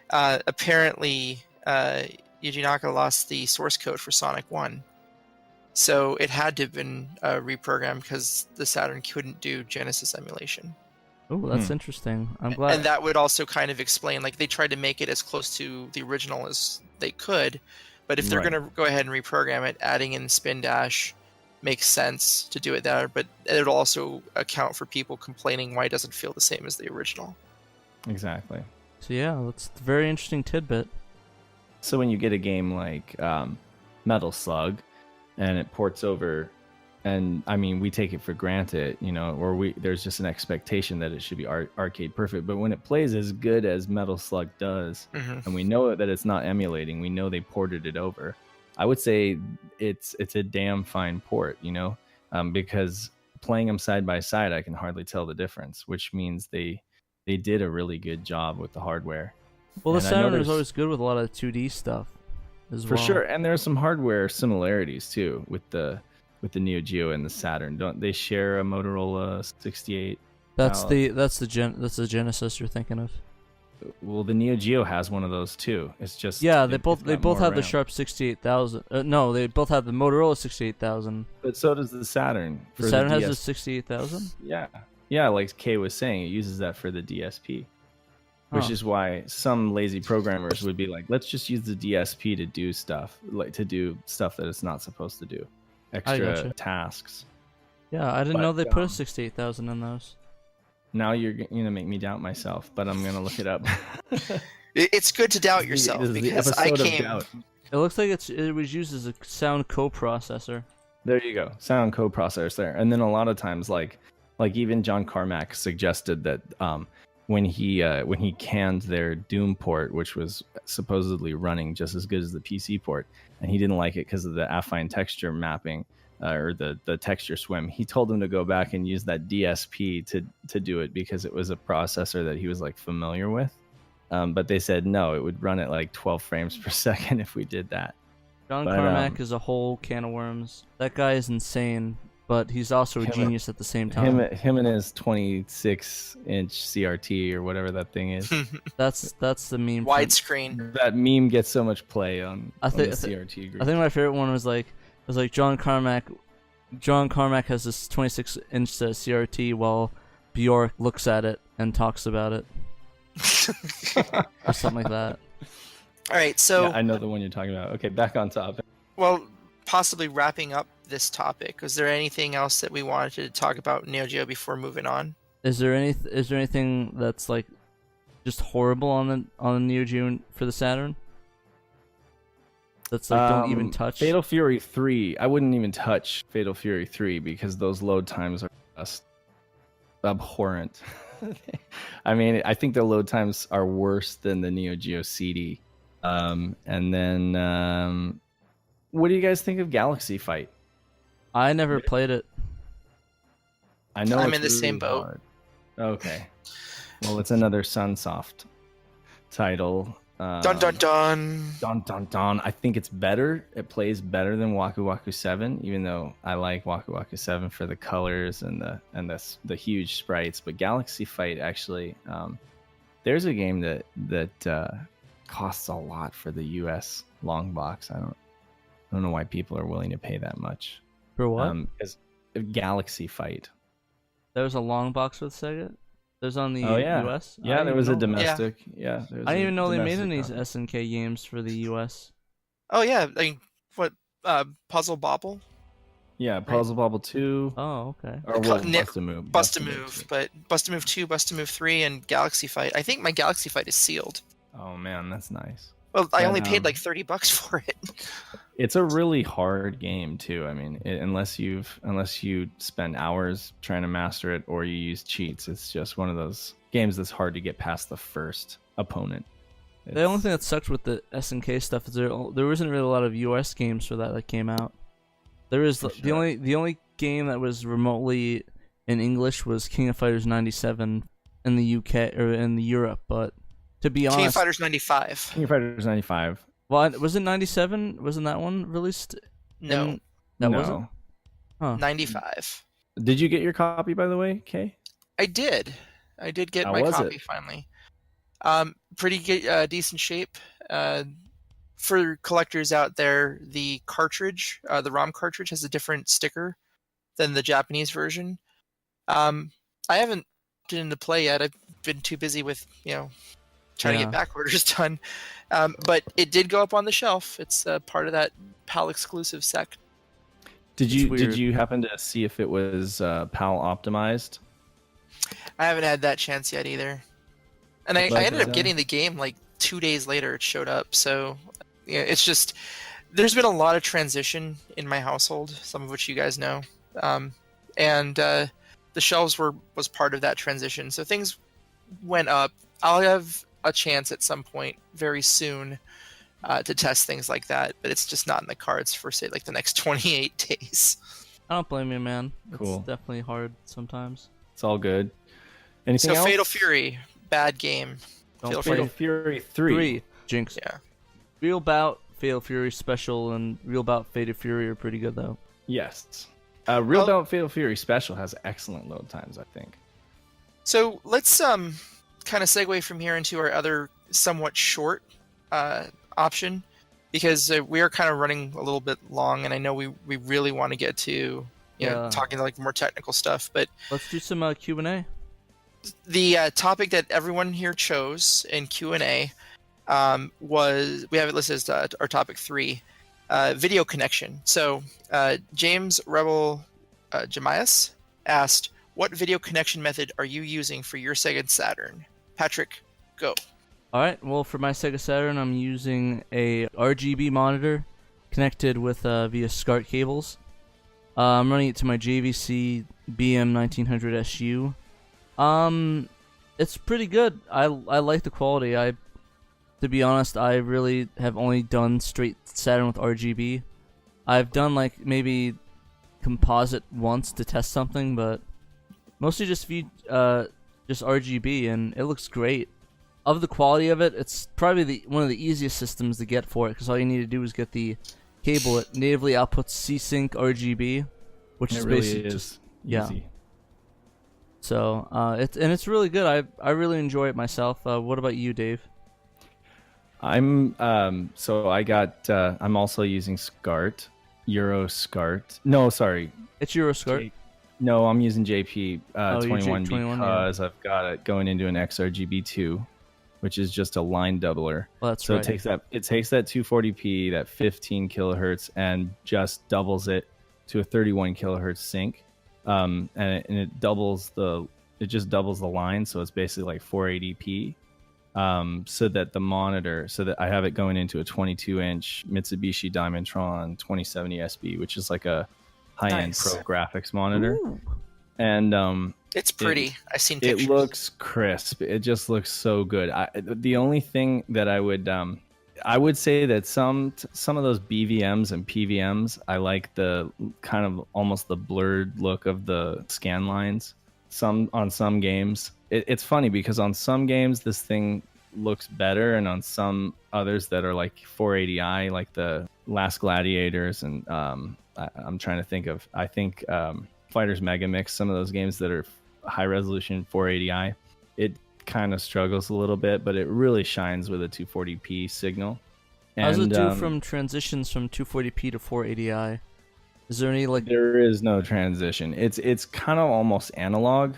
C: Apparently, Yuji Naka lost the source code for Sonic 1. So it had to have been reprogrammed because the Saturn couldn't do Genesis emulation.
A: Oh, that's interesting. I'm glad.
C: And that would also kind of explain, like, they tried to make it as close to the original as they could, but if they're going to go ahead and reprogram it, adding in Spin Dash makes sense to do it there, but it'll also account for people complaining why it doesn't feel the same as the original.
B: Exactly.
A: So yeah, that's a very interesting tidbit.
B: So when you get a game like Metal Slug, and it ports over, and I mean we take it for granted, or there's just an expectation that it should be arcade perfect. But when it plays as good as Metal Slug does, and we know that it's not emulating, we know they ported it over. I would say it's a damn fine port, because playing them side by side, I can hardly tell the difference, which means they did a really good job with the hardware.
A: Well, the Saturn is always good with a lot of 2D stuff as well.
B: For sure, and there are some hardware similarities too with the Neo Geo and the Saturn. Don't they share a Motorola 68?
A: That's the Genesis you're thinking of.
B: Well, the Neo Geo has one of those too. It's just
A: they both have the Sharp 68,000. No, they both have the Motorola 68,000.
B: But so does the Saturn.
A: The Saturn has the 68,000.
B: Yeah, like Kay was saying, it uses that for the DSP. Which is why some lazy programmers would be like, let's just use the DSP to do stuff, that it's not supposed to do. Extra tasks.
A: Yeah, I didn't know they put a 68,000 in those.
B: Now you're going to make me doubt myself, but I'm going to look it up.
C: It's good to doubt yourself because I came.
A: It looks like it was used as a sound coprocessor.
B: There you go, sound coprocessors there. And then a lot of times, like even John Carmack suggested that when he canned their Doom port, which was supposedly running just as good as the PC port, and he didn't like it because of the affine texture mapping or the texture swim, he told them to go back and use that DSP to do it because it was a processor that he was like familiar with. But they said no, it would run at like 12 frames per second if we did that.
A: John Carmack is a whole can of worms. That guy is insane. But he's also a genius at the same time.
B: Him and his 26-inch CRT or whatever that thing is.
A: That's the meme.
C: Widescreen.
B: That meme gets so much play on the CRT group.
A: I think my favorite one was like John Carmack. John Carmack has this 26-inch CRT while Bjork looks at it and talks about it, or something like that.
C: All right, so
B: I know the one you're talking about. Okay, back on topic.
C: Well, possibly wrapping up this topic, was there anything else that we wanted to talk about Neo Geo before moving on?
A: Is there anything that's like just horrible on the Neo Geo for the Saturn? That's like don't even touch.
B: Fatal Fury 3. I wouldn't even touch Fatal Fury 3 because those load times are just abhorrent. I mean, I think the load times are worse than the Neo Geo CD. And then, what do you guys think of Galaxy Fight?
A: I never played it.
B: I know
C: I'm
B: it's
C: in the same
B: really
C: boat.
B: hard. Okay. Well, it's another Sunsoft title.
C: Dun dun dun.
B: Dun dun dun. I think it's better. It plays better than Waku Waku 7, even though I like Waku Waku 7 for the colors and the huge sprites. But Galaxy Fight actually, there's a game that costs a lot for the US long box. I don't know why people are willing to pay that much.
A: For what?
B: Because Galaxy Fight.
A: There was a long box with Sega. There's on the
B: yeah.
A: US.
B: Yeah, there was a
A: demo.
B: domestic. Yeah, there was
A: I didn't
B: a
A: even know they made
B: domestic
A: any
B: copy.
A: SNK games for the US.
C: Oh yeah, I mean, what? Puzzle Bobble?
B: Yeah, Puzzle Bobble 2.
A: Oh, okay.
B: Or
C: Call-
B: well,
C: Ni-
B: Bust a Move.
C: Bust a Move, but Bust a Move 2, Bust a Move 3, and Galaxy Fight. I think my Galaxy Fight is sealed.
B: Oh man, that's nice.
C: Well, I
B: But,
C: only paid like $30 for it.
B: It's a really hard game too. I mean, unless you spend hours trying to master it or you use cheats, it's just one of those games that's hard to get past the first opponent.
A: The only thing that sucks with the SNK stuff is there wasn't really a lot of US games for that came out. There is the only game that was remotely in English was King of Fighters 97 in the UK or in the Europe, but to be honest,
C: King of Fighters 95.
B: King of Fighters 95.
A: Well, was it 97? Wasn't that one released?
C: No,
A: That
B: No.
A: wasn't. Huh.
C: 95.
B: Did you get your copy, by the way, Kay?
C: I did get
B: How
C: my
B: was
C: copy
B: it?
C: finally. Pretty good, decent shape. For collectors out there, the cartridge, the ROM cartridge, has a different sticker than the Japanese version. I haven't been into play yet. I've been too busy with trying to get back orders done. But it did go up on the shelf. It's part of that PAL exclusive sec.
B: Did
A: weird.
B: you happen to see if it was PAL optimized?
C: I haven't had that chance yet either. And I
B: Like,
C: ended up getting the game like 2 days later. It showed up. So yeah, it's just there's been a lot of transition in my household, some of which you guys know, and the shelves was part of that transition. So things went up. I'll have a chance at some point very soon to test things like that, but it's just not in the cards for say like the next 28 days.
A: I don't blame you, man.
B: Cool.
A: It's definitely hard sometimes.
B: It's all good. Anything
C: So
B: else?
C: Fatal Fury, bad game.
A: Don't
B: Fatal
A: play
B: Fury 3.
A: Jinx.
C: Yeah.
A: Real Bout, Fatal Fury Special, and Real Bout Fatal Fury are pretty good though.
B: Yes. Real Bout Fatal Fury Special has excellent load times, I think.
C: So let's kind of segue from here into our other somewhat short option, because we are kind of running a little bit long, and I know we really want to get to talking like more technical stuff. But
A: Let's do some Q&A.
C: the topic that everyone here chose in Q&A was, we have it listed as our topic 3, video connection. So James Rebel Jemias asked, what video connection method are you using for your Sega Saturn? Patrick, go.
A: Alright, well for my Sega Saturn I'm using a RGB monitor connected with via SCART cables. I'm running it to my JVC BM1900 SU. It's pretty good. I like the quality. To be honest, I really have only done straight Saturn with RGB. I've done like maybe composite once to test something, but mostly just RGB, and it looks great. Of the quality of it, it's probably one of the easiest systems to get for it, because all you need to do is get the cable. It natively outputs C-Sync RGB, which is
B: really
A: basically
B: is
A: just
B: easy.
A: So it's really good. I really enjoy it myself. What about you, Dave?
B: I'm also using SCART, Euro SCART. No, sorry.
A: It's Euroscart.
B: No, I'm using JP 21
A: 21,
B: because I've got it going into an XRGB2, which is just a line doubler.
A: Well, that's
B: so
A: right.
B: it takes that 240p, that 15 kilohertz, and just doubles it to a 31 kilohertz sync. And it doubles the line, so it's basically like 480p. so that the monitor, so that I have it going into a 22-inch Mitsubishi Diamondtron 2070 SB, which is like a high-end
C: Nice.
B: pro graphics monitor.
A: Ooh.
B: And
C: It's pretty. I've seen
B: it
C: pictures.
B: looks crisp. It just looks so good. The only thing that I would say that some of those BVMs and PVMs, I like the kind of almost the blurred look of the scan lines. On some games, it's funny because on some games this thing looks better, and on some others that are like 480i, like the Last Gladiators, and I'm trying to think of, I think Fighters Megamix, some of those games that are high resolution 480i, it kind of struggles a little bit, but it really shines with a 240p signal.
A: How does it do from transitions from 240p to 480i? Is there any like?
B: There is no transition. It's kind of almost analog.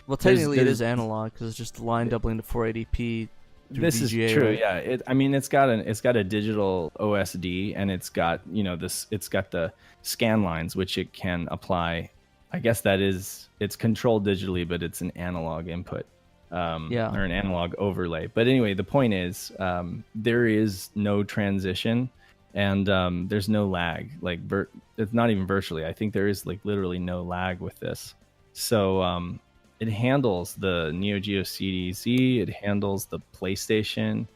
A: Well, technically it is analog because it's just line doubling to 480p.
B: This
A: VGA,
B: is true,
A: right?
B: yeah. I mean, it's got a digital OSD, and it's got it's got the scan lines which it can apply. I guess it's controlled digitally, but it's an analog input. Or an analog overlay. But anyway, the point is, there is no transition, and there's no lag. Like it's not even virtually. I think there is like literally no lag with this. So it handles the Neo Geo CDZ. It handles the PlayStation,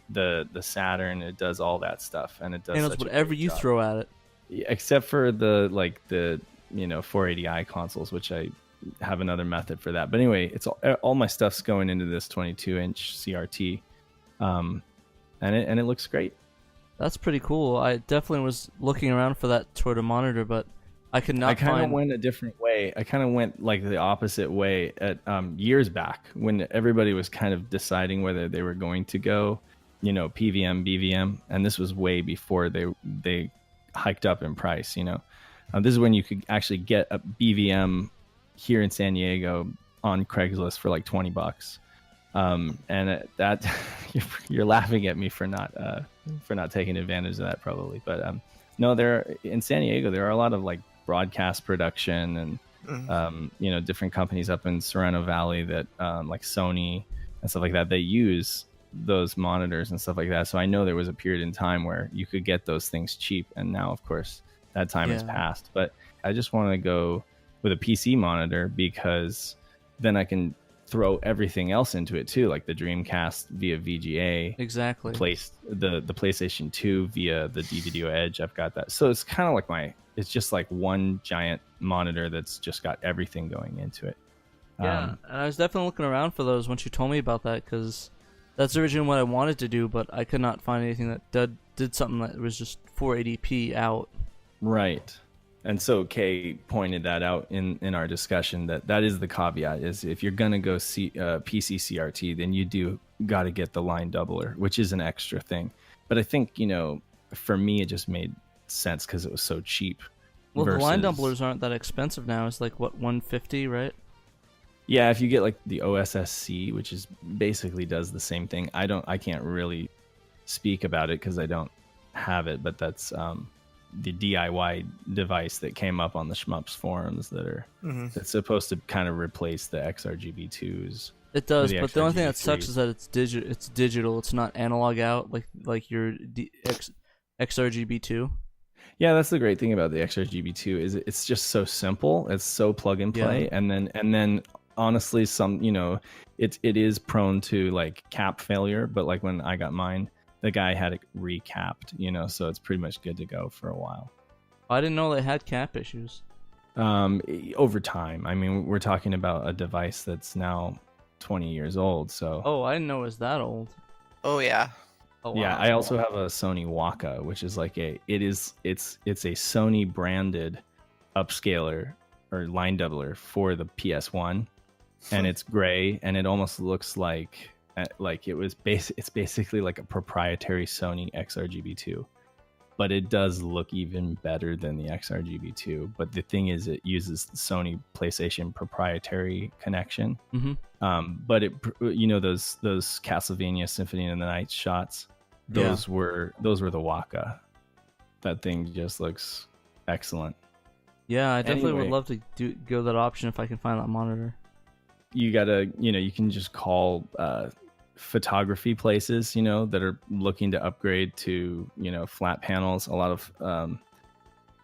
B: the Saturn. It does all that stuff, and it does
A: handles whatever you throw at it.
B: Except for the 480i consoles, which I have another method for that. But anyway, it's all my stuff's going into this 22-inch CRT, and it looks great.
A: That's pretty cool. I definitely was looking around for that sort of monitor, but I could not find.
B: I kind of went a different way. I kind of went like the opposite way at years back when everybody was kind of deciding whether they were going to go, PVM, BVM, and this was way before they hiked up in price. This is when you could actually get a BVM here in San Diego on Craigslist for like $20. And that you're laughing at me for not taking advantage of that probably. But no, in San Diego, there are a lot of like broadcast production and different companies up in Sereno Valley that like Sony and stuff like that. They use those monitors and stuff like that. So I know there was a period in time where you could get those things cheap, and now of course that time has passed. But I just want to go with a PC monitor because then I can throw everything else into it too, like the Dreamcast via VGA.
A: Exactly.
B: The PlayStation 2 via the DVD Edge. I've got that. So it's kind of like it's just like one giant monitor that's just got everything going into it.
A: Yeah, and I was definitely looking around for those once you told me about that, because that's originally what I wanted to do, but I could not find anything that did something that was just 480p out.
B: Right. And so Kay pointed that out in our discussion, that is the caveat, is if you're going to go PC CRT, then you do got to get the line doubler, which is an extra thing. But I think, for me, it just made sense because it was so cheap.
A: Well, the line doublers aren't that expensive now. It's like, what, $150, right?
B: Yeah, if you get like the OSSC, which is basically does the same thing. I can't really speak about it because I don't have it, but that's the DIY device that came up on the Shmups forums that's supposed to kind of replace the XRGB2s.
A: It does, but the only thing that sucks is that it's digital. It's not analog out like your XRGB2. Yeah,
B: that's the great thing about the XRGB2 is it's just so simple. It's so plug and play, and then honestly, it is prone to like cap failure. But like when I got mine, the guy had it recapped, so it's pretty much good to go for a while.
A: I didn't know they had cap issues.
B: Over time, I mean, we're talking about a device that's now 20 years old. So.
A: Oh, I didn't know it was that old.
C: Oh yeah.
A: Oh, wow.
B: Yeah, I also have a Sony Waka, which is like it's a Sony branded upscaler or line doubler for the PS1, and it's gray, and it almost looks like it's basically like a proprietary Sony XRGB2, but it does look even better than the XRGB2. But the thing is, it uses the Sony PlayStation proprietary connection. But those Castlevania Symphony of the Night shots, those were the Waka. That thing just looks excellent.
A: Yeah, I definitely would love to go that option if I can find that monitor.
B: You gotta, you can just call photography places, you know, that are looking to upgrade to, you know, flat panels. A lot of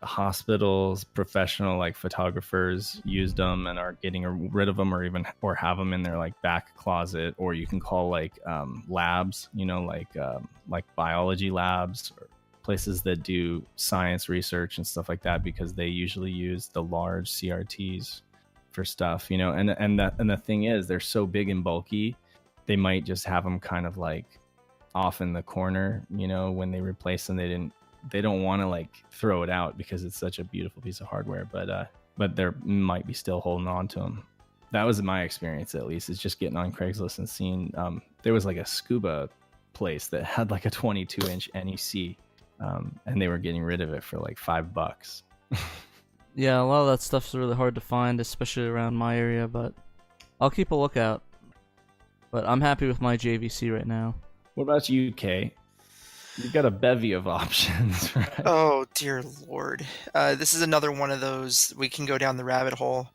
B: hospitals, professional like photographers used them and are getting rid of them, or have them in their like back closet. Or you can call like labs, you know, like biology labs, or places that do science research and stuff like that, because they usually use the large CRTs for stuff, you know. And the thing is, they're so big and bulky, they might just have them kind of like off in the corner, you know, when they replace them. They don't want to like throw it out because it's such a beautiful piece of hardware, but there might be still holding on to them. That was my experience, at least, is just getting on Craigslist and seeing there was like a scuba place that had like a 22-inch NEC, and they were getting rid of it for like $5.
A: Yeah, a lot of that stuff's really hard to find, especially around my area, but I'll keep a lookout. But I'm happy with my JVC right now.
B: What about you, Kay? You've got a bevy of options, right?
C: Oh, dear Lord. This is another one of those, we can go down the rabbit hole.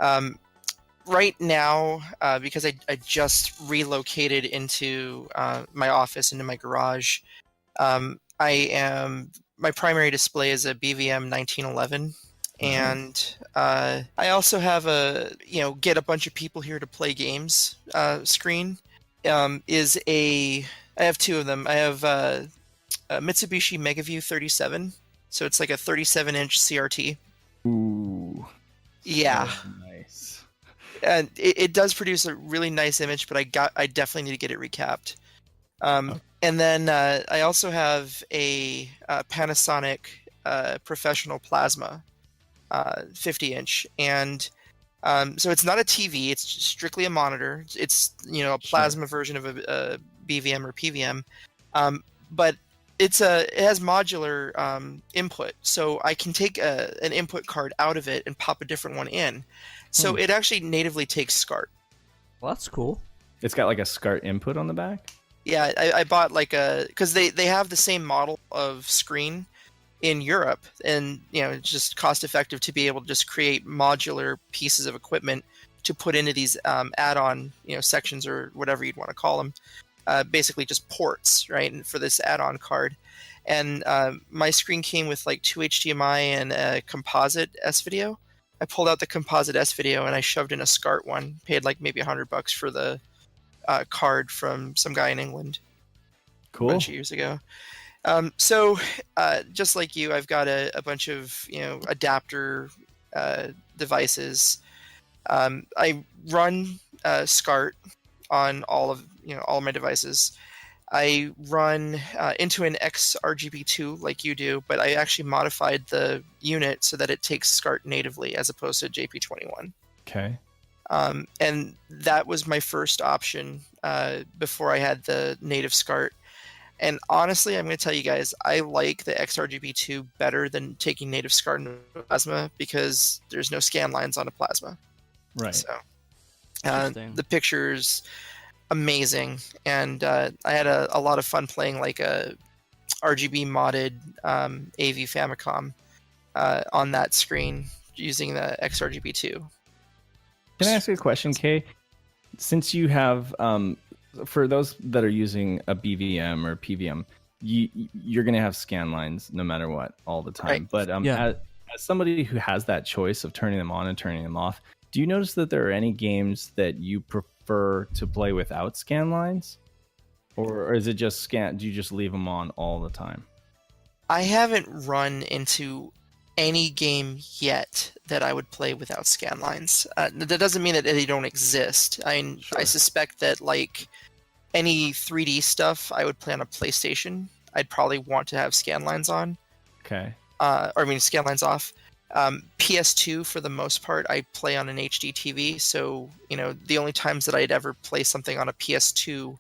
C: Right now, because I just relocated into my office, into my garage, my primary display is a BVM 1911. And I also have get a bunch of people here to play games screen. I have two of them. I have a Mitsubishi Megaview 37, so it's like a 37-inch CRT.
B: Ooh.
C: Yeah.
B: Nice.
C: And it does produce a really nice image, but I definitely need to get it recapped. And then I also have a Panasonic Professional Plasma 50-inch, and so it's not a TV, it's strictly a monitor. It's, you know, a plasma version of a BVM or PVM, but it has modular input, so I can take an input card out of it and pop a different one in. So it actually natively takes SCART.
A: Well, that's cool.
B: It's got like a SCART input on the back?
C: Yeah, I bought like because they have the same model of screen in Europe, and you know, it's just cost effective to be able to just create modular pieces of equipment to put into these add-on, you know, sections or whatever you'd want to call them. Basically just ports, right, and for this add-on card. And my screen came with like 2 HDMI and a composite S-Video. I pulled out the composite S-Video and I shoved in a SCART one, paid like maybe $100 for the card from some guy in England.
B: Cool.
C: A bunch of years ago. So just like you, I've got a bunch of, you know, adapter devices. I run SCART on all of my devices. I run into an XRGB2 like you do, but I actually modified the unit so that it takes SCART natively as opposed to JP21.
B: Okay.
C: And that was my first option before I had the native SCART. And honestly, I'm going to tell you guys, I like the XRGB2 better than taking native SCART in Plasma, because there's no scan lines on a Plasma.
B: Right.
C: So the pictures amazing, and I had a lot of fun playing like a RGB modded AV Famicom on that screen using the XRGB2.
B: Can I ask you a question, Kay? Since you have, for those that are using a BVM or PVM, you're going to have scan lines no matter what all the time.
C: Right.
B: But as somebody who has that choice of turning them on and turning them off, do you notice that there are any games that you prefer to play without scan lines? Or is it just scan? Do you just leave them on all the time?
C: I haven't run into any game yet that I would play without scan lines. That doesn't mean that they don't exist. I suspect that like any 3D stuff I would play on a PlayStation, I'd probably want to have scan lines on.
B: Okay.
C: Scan lines off. PS2, for the most part, I play on an HD TV. So, you know, the only times that I'd ever play something on a PS2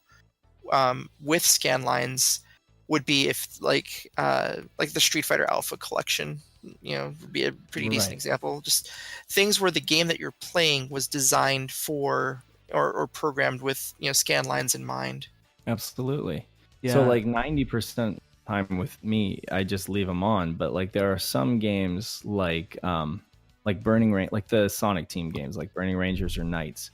C: with scan lines would be if like the Street Fighter Alpha collection, you know, would be a pretty decent example. Just things where the game that you're playing was designed for or programmed with, you know, scan lines in mind.
B: Absolutely.
A: Yeah.
B: So like 90% time with me, I just leave them on. But like there are some games like Burning Rain, like the Sonic Team games, like Burning Rangers or Knights,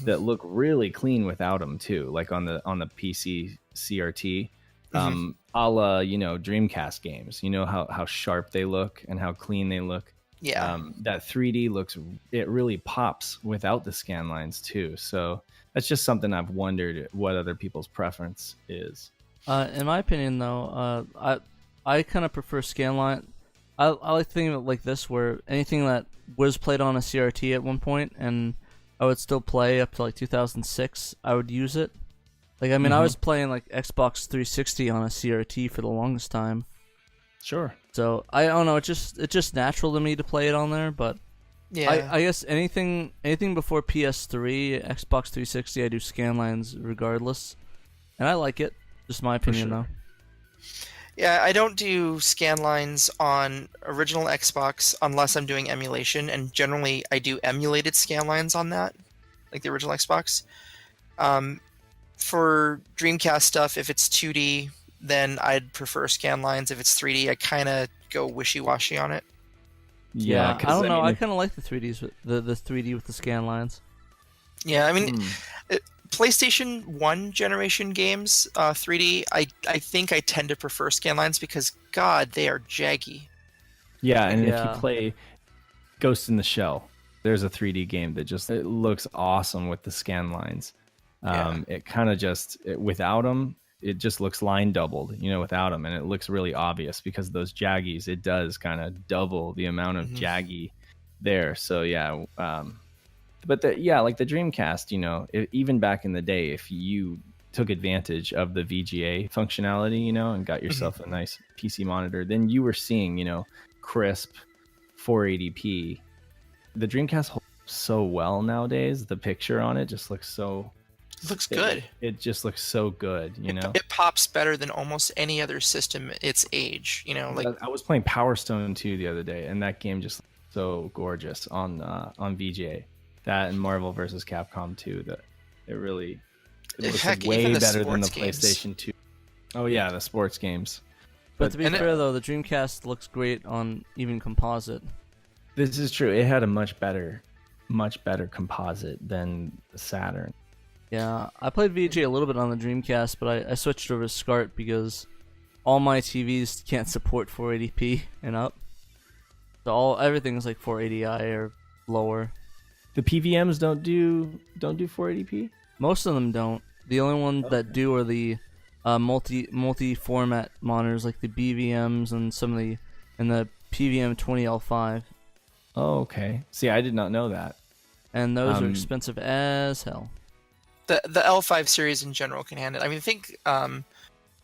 B: that look really clean without them too, like on the PC CRT, a la, you know, Dreamcast games. You know how sharp they look and how clean they look.
C: Yeah.
B: That 3D it really pops without the scan lines too. So that's just something I've wondered what other people's preference is.
A: In my opinion, though, I kind of prefer scanline. I like thinking of it like this, where anything that was played on a CRT at one point, and I would still play up to like 2006, I would use it. Like, I mean, I was playing like Xbox 360 on a CRT for the longest time.
B: Sure.
A: So I don't know. It's just natural to me to play it on there, but
C: Yeah.
A: I guess anything before PS3, Xbox 360, I do scanlines regardless, and I like it. Just my opinion, though.
C: Yeah, I don't do scan lines on original Xbox unless I'm doing emulation, and generally I do emulated scan lines on that, like the original Xbox. For Dreamcast stuff, if it's 2D, then I'd prefer scan lines. If it's 3D, I kind of go wishy-washy on it.
B: Yeah,
A: I don't know. I kind of like the 3Ds with the 3D with the scan lines.
C: Yeah, I mean, PlayStation 1 generation games, 3D, I think I tend to prefer scanlines because, God, they are jaggy.
B: Yeah, and if you play Ghost in the Shell, there's a 3D game that it looks awesome with the scan lines. It kind of without them, it just looks line doubled, you know, without them, and it looks really obvious because those jaggies, it does kind of double the amount of jaggy there. So yeah, but like the Dreamcast, you know, even back in the day, if you took advantage of the VGA functionality, you know, and got yourself a nice PC monitor, then you were seeing, you know, crisp 480p. The Dreamcast holds so well nowadays. The picture on it just looks so...
C: It looks good.
B: It just looks so good, you know?
C: It pops better than almost any other system its age, you know? Like
B: I was playing Power Stone 2 the other day, and that game just looked so gorgeous on VGA. That and Marvel vs. Capcom 2, that it looks way better than the PlayStation 2. Oh yeah, the sports games.
A: But to be fair though, the Dreamcast looks great on even composite.
B: This is true. It had a much better composite than the Saturn.
A: Yeah, I played VGA a little bit on the Dreamcast, but I switched over to SCART because all my TVs can't support 480p and up. So everything is like 480i or lower.
B: The PVMs don't do 480p?
A: Most of them don't. The only ones that do are the multi-format monitors, like the BVMs and the PVM 20L5.
B: Oh, okay. See, I did not know that.
A: And those are expensive as hell.
C: The L5 series in general can handle it. I mean, I think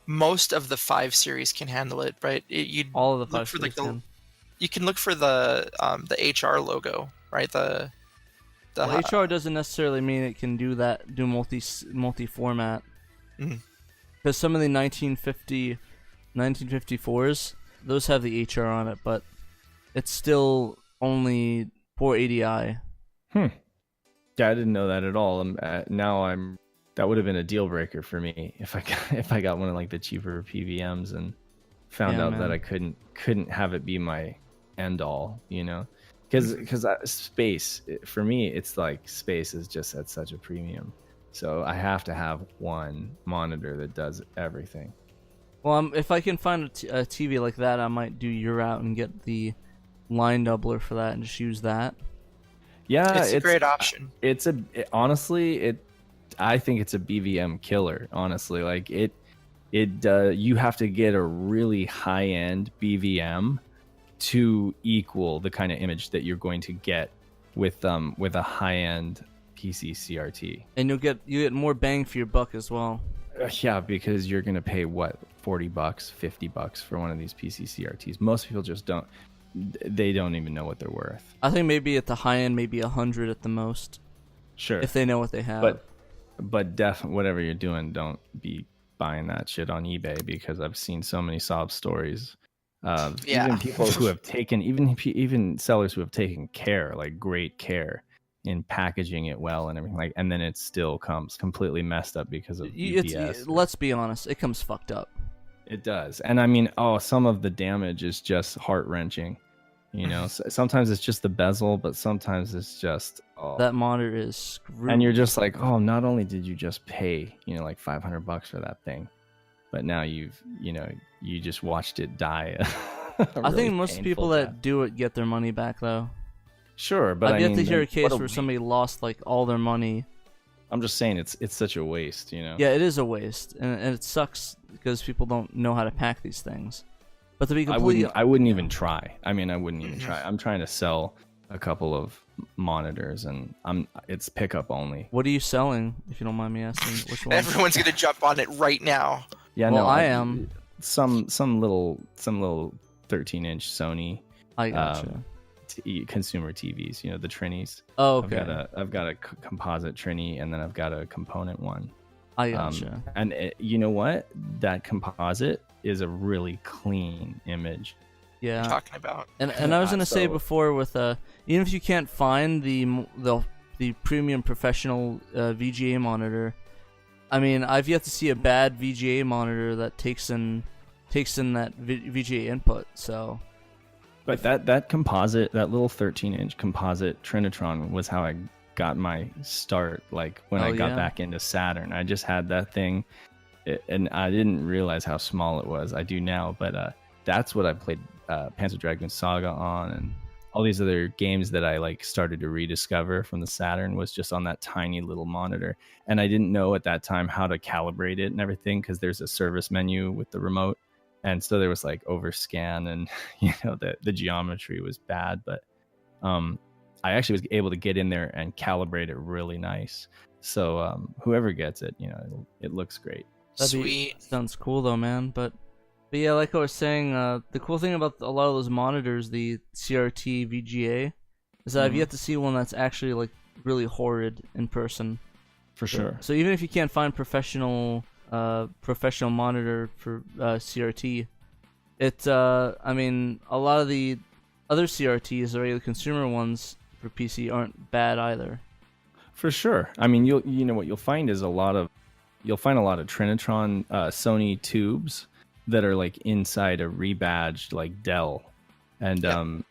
C: most of the 5 series can handle it, right?
A: All of the 5 series can.
C: You can look for the HR logo, right?
A: HR doesn't necessarily mean it can do multi-format. Because some of the 1954s, those have the HR on it, but it's still only 480i.
B: Yeah, I didn't know that at all. That would have been a deal breaker for me if I got one of like the cheaper PVMs and found out that I couldn't have it be my end all, you know, because space for me, it's like space is just at such a premium, so I have to have one monitor that does everything.
A: Well, if I can find a TV like that, I might do your route and get the line doubler for that and just use that.
B: Yeah,
C: it's a great option.
B: Honestly, I think it's a BVM killer. Honestly, like you have to get a really high end BVM to equal the kind of image that you're going to get with a high end PC CRT. And you get more bang for your buck as well. Yeah, because you're gonna pay what, $40, $50 for one of these PC CRTs. Most people just don't. They don't even know what they're worth. I think maybe at the high end, maybe 100 at the most. Sure. If they know what they have. But definitely, whatever you're doing, don't be buying that shit on eBay, because I've seen so many sob stories of even people who have taken, even sellers who have taken care, like great care in packaging it well and everything, and then it still comes completely messed up because of UPS. Let's be honest, it comes fucked up. It does. And I mean, some of the damage is just heart-wrenching. You know, sometimes it's just the bezel, but sometimes it's just
A: that monitor is screwed.
B: And you're just like, oh, not only did you just pay, you know, like $500 for that thing, but now you just watched it die.
A: I think most people that do it get their money back though.
B: Sure, but
A: I've yet to hear a case where somebody lost like all their money.
B: I'm just saying it's such a waste, you know.
A: Yeah, it is a waste, and it sucks because people don't know how to pack these things. But to be completely,
B: I wouldn't even try. I mean, I wouldn't even try. I'm trying to sell a couple of monitors, and it's pickup only.
A: What are you selling, if you don't mind me asking? Which one?
C: Everyone's gonna jump on it right now.
B: Yeah,
A: well,
B: no,
A: I am.
B: Some little 13-inch Sony.
A: I gotcha.
B: Consumer TVs, you know, the Trinis.
A: Oh, okay.
B: I've got a composite Trini, and then I've got a component one.
A: I gotcha.
B: And you know what? That composite is a really clean image.
C: Yeah. Talking about.
A: And I was gonna say before with even if you can't find the premium professional VGA monitor, I mean, I've yet to see a bad VGA monitor that takes in that VGA input. So.
B: But that composite, that little 13-inch composite Trinitron was how I got my start. Like when I got back into Saturn, I just had that thing, and I didn't realize how small it was. I do now, but that's what I played Panzer Dragoon Saga on, and all these other games that I like started to rediscover from the Saturn was just on that tiny little monitor. And I didn't know at that time how to calibrate it and everything, because there's a service menu with the remote. And so there was like overscan, and you know the geometry was bad, but I actually was able to get in there and calibrate it really nice. So whoever gets it, you know, it looks great.
C: Sweet.
A: Sounds cool though, man. But yeah, like I was saying, the cool thing about a lot of those monitors, the CRT VGA, is that I've yet to see one that's actually like really horrid in person.
B: For sure.
A: So even if you can't find professional monitor for CRT, I mean, a lot of the other CRTs, the regular consumer ones for PC, aren't bad either.
B: For sure. I mean, you know what you'll find is you'll find a lot of Trinitron Sony tubes that are like inside a rebadged like Dell, and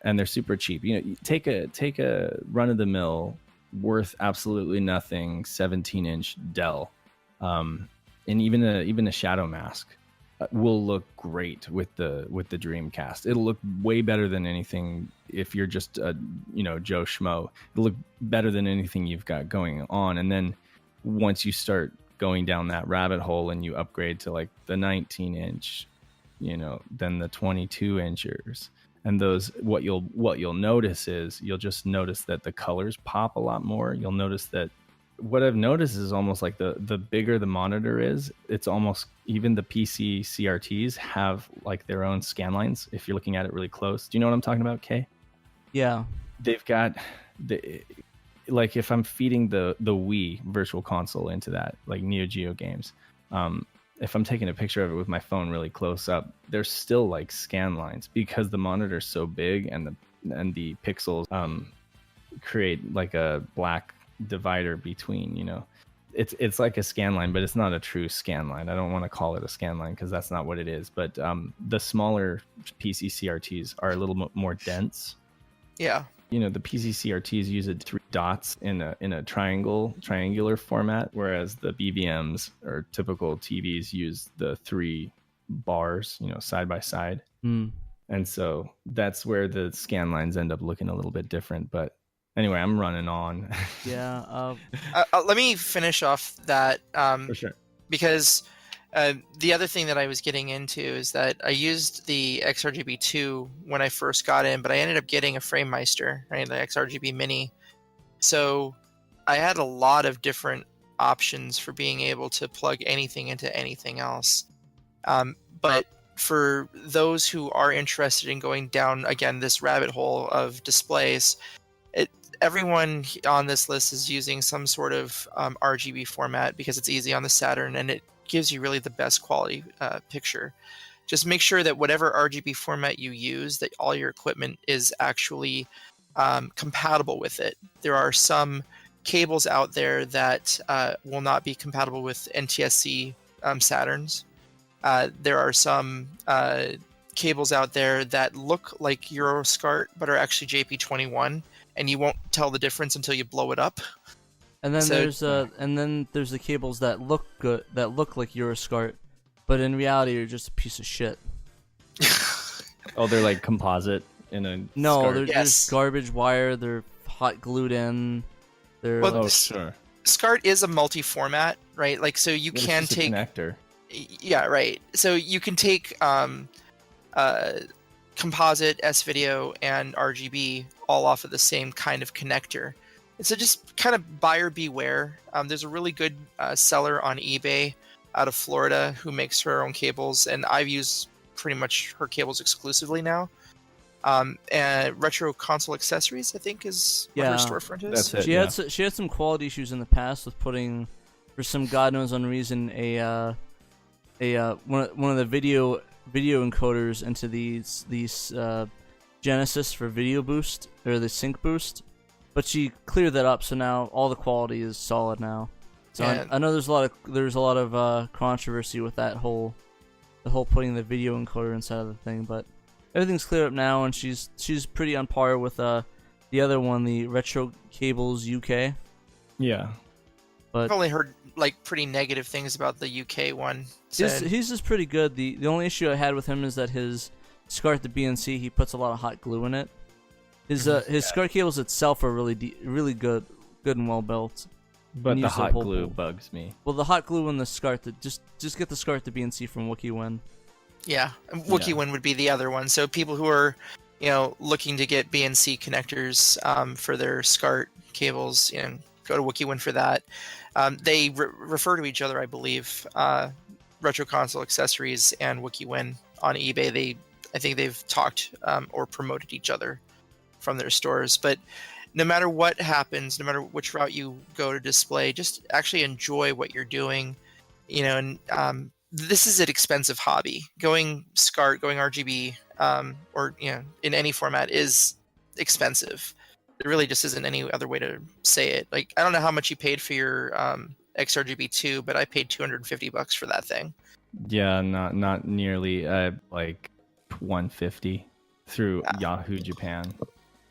B: they're super cheap. You know, you take a run of the mill, worth absolutely nothing 17-inch Dell. And even a shadow mask will look great with the Dreamcast. It'll look way better than anything if you're just Joe Schmo. It'll look better than anything you've got going on. And then once you start going down that rabbit hole and you upgrade to like the 19-inch, you know, then the 22-inchers, and those what you'll notice is you'll just notice that the colors pop a lot more. You'll notice that. What I've noticed is almost like the bigger the monitor is, it's almost even the PC CRTs have like their own scan lines if you're looking at it really close. Do you know what I'm talking about, Kay?
A: Yeah.
B: They've got like if I'm feeding the Wii Virtual Console into that, like Neo Geo games, if I'm taking a picture of it with my phone really close up, there's still like scan lines because the monitor's so big and the pixels create like a black divider between, you know, it's like a scan line, but it's not a true scan line. I don't want to call it a scan line because that's not what it is. But the smaller PC CRTs are a little more dense.
C: Yeah.
B: You know, the PC CRTs use 3 dots in a triangular format, whereas the BBMs or typical TVs use the 3 bars, you know, side by side. And so that's where the scan lines end up looking a little bit different. But anyway, I'm running on.
A: Yeah.
C: Let me finish off that.
B: For sure.
C: Because the other thing that I was getting into is that I used the XRGB2 when I first got in, but I ended up getting a FrameMeister, right, the XRGB Mini. So I had a lot of different options for being able to plug anything into anything else. But for those who are interested in going down, again, this rabbit hole of displays, everyone on this list is using some sort of RGB format because it's easy on the Saturn and it gives you really the best quality picture. Just make sure that whatever RGB format you use, that all your equipment is actually compatible with it. There are some cables out there that will not be compatible with NTSC Saturns. There are some cables out there that look like Euroscart but are actually JP21, and you won't tell the difference until you blow it up.
A: And then
C: So-
A: there's the cables that look good, that look like Euroscart, but in reality are just a piece of shit.
B: Oh, they're like composite in a.
A: No,
B: SCART.
A: they're
C: Yes.
A: just garbage wire. They're hot glued in. They're
C: Well,
B: Oh, sure.
C: SCART is a multi-format, right? Like, so you
B: Yeah, it's
C: can
B: just a
C: take
B: connector.
C: Yeah, right. So you can take composite, S-video, and RGB all off of the same kind of connector. And so just kind of buyer beware. There's a really good seller on eBay out of Florida who makes her own cables, and I've used pretty much her cables exclusively now. And Retro Console Accessories, I think, is what her
A: Yeah.
C: storefront is.
B: That's it.
A: she had some quality issues in the past with putting, for some god knows unknown reason, one of the video encoders into these Genesis for video boost, or the sync boost, but she cleared that up, so now all the quality is solid now. So
C: Yeah.
A: I know there's a lot of controversy with the whole putting the video encoder inside of the thing, but everything's cleared up now, and she's pretty on par with the other one, the Retro Cables UK.
B: Yeah.
A: But
C: I've only heard like pretty negative things about the UK one.
A: he's just pretty good. The only issue I had with him is that his SCART, the BNC, he puts a lot of hot glue in it. His SCART cables itself are really good and well built.
B: But the
A: use the
B: hot
A: whole
B: glue
A: pool.
B: bugs me.
A: Well, the hot glue and the SCART, just get the SCART, the BNC from WookieWin.
C: Yeah, WookieWin would be the other one. So people who are, looking to get BNC connectors for their SCART cables, go to WookieWin for that. They refer to each other, I believe. Retro Console Accessories and WookieWin on eBay. I think they've talked or promoted each other from their stores. But no matter what happens, no matter which route you go to display, just actually enjoy what you're doing. And this is an expensive hobby. Going SCART, going RGB, or in any format is expensive. There really just isn't any other way to say it. Like, I don't know how much you paid for your XRGB2, but I paid $250 for that thing.
B: Yeah, not nearly. Like 150 through Yahoo Japan.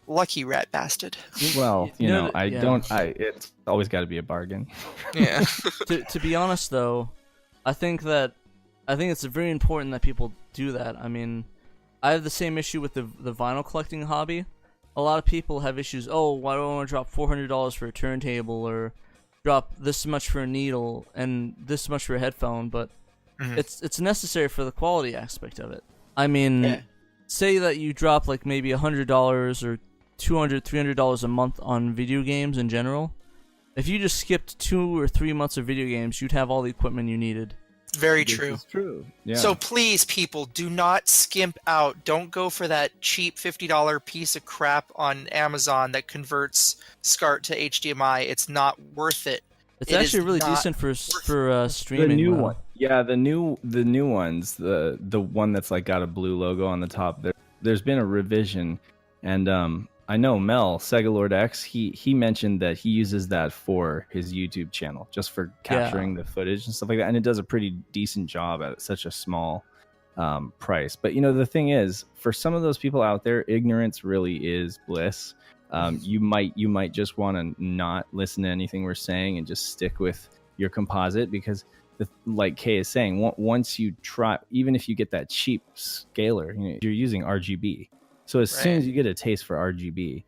C: Lucky rat bastard.
B: Well,
A: Yeah.
B: it's always got to be a bargain.
C: Yeah.
A: to be honest, though, I think it's very important that people do that. I mean, I have the same issue with the vinyl collecting hobby. A lot of people have issues. Oh, why do I want to drop $400 for a turntable, or drop this much for a needle and this much for a headphone? But it's necessary for the quality aspect of it. I mean, say that you drop like maybe $100 or $200, $300 a month on video games in general. If you just skipped 2 or 3 months of video games, you'd have all the equipment you needed.
C: Very
B: This
C: true.
B: is true. Yeah.
C: So please, people, do not skimp out. Don't go for that cheap $50 piece of crap on Amazon that converts SCART to HDMI. It's not worth it.
A: It's
C: It
A: actually
C: is
A: really
C: not
A: decent for
B: the
A: streaming.
B: new
A: though.
B: one. Yeah, the new ones. The one that's like got a blue logo on the top. There's been a revision, and I know Mel Sega Lord X. He mentioned that he uses that for his YouTube channel, just for capturing the footage and stuff like that, and it does a pretty decent job at such a small price. But the thing is, for some of those people out there, ignorance really is bliss. You might just want to not listen to anything we're saying and just stick with your composite, because like Kay is saying, once you try, even if you get that cheap scaler, you're using RGB. So as soon as you get a taste for RGB,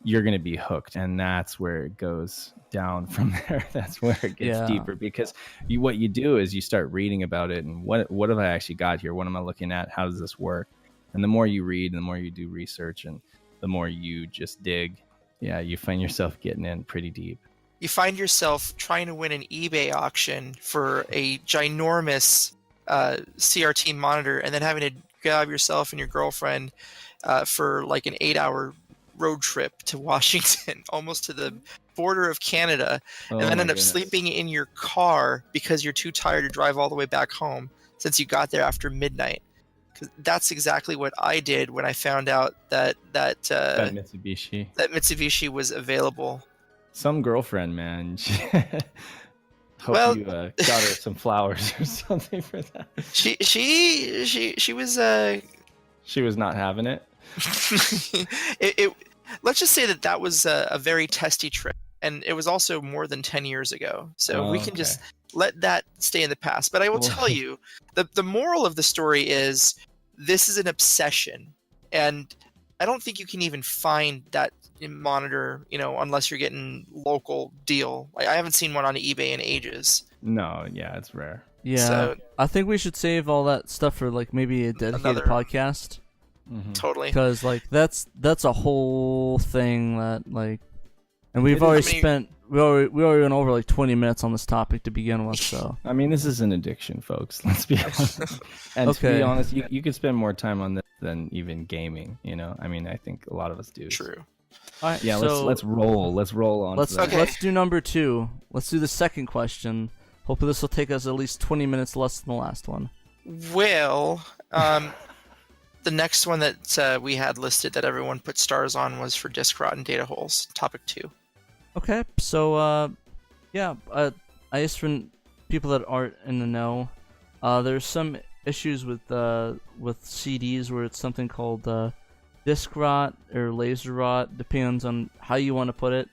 B: you're going to be hooked, and that's where it goes down from there. That's where it gets deeper, because what you do is you start reading about it, and what have I actually got here? What am I looking at? How does this work? And the more you read, and the more you do research, and the more you just dig, you find yourself getting in pretty deep.
C: You find yourself trying to win an eBay auction for a ginormous CRT monitor, and then having to grab yourself and your girlfriend for like an 8-hour road trip to Washington, almost to the border of Canada, and then end up sleeping in your car because you're too tired to drive all the way back home since you got there after midnight. 'Cause that's exactly what I did when I found out that Mitsubishi was available.
B: Some girlfriend, man. Hope
C: Well-
B: you got her some flowers or something for that.
C: She was
B: She was not having it.
C: Let's just say that was a very testy trip, and it was also more than 10 years ago. So we can just let that stay in the past. But I will tell you, the moral of the story is this is an obsession, and I don't think you can even find that monitor, unless you're getting local deal. Like, I haven't seen one on eBay in ages.
B: No, yeah, it's rare.
A: Yeah,
C: So,
A: I think we should save all that stuff for like maybe a dedicated podcast.
C: Totally.
A: Because like that's a whole thing that like, and we've already we already went over like 20 minutes on this topic to begin with. So
B: I mean, this is an addiction, folks. Let's be honest. And to be honest, you could spend more time on this than even gaming. I mean, I think a lot of us do.
C: True.
A: All right,
B: yeah,
A: so
B: let's roll. Let's roll on.
A: Let's do number 2. Let's do the second question. Hopefully, this will take us at least 20 minutes less than the last one.
C: Well, the next one that we had listed that everyone put stars on was for disk rot and data holes. Topic 2.
A: Okay, so I guess for people that aren't in the know, there's some issues with CDs where it's something called disk rot or laser rot, depends on how you want to put it.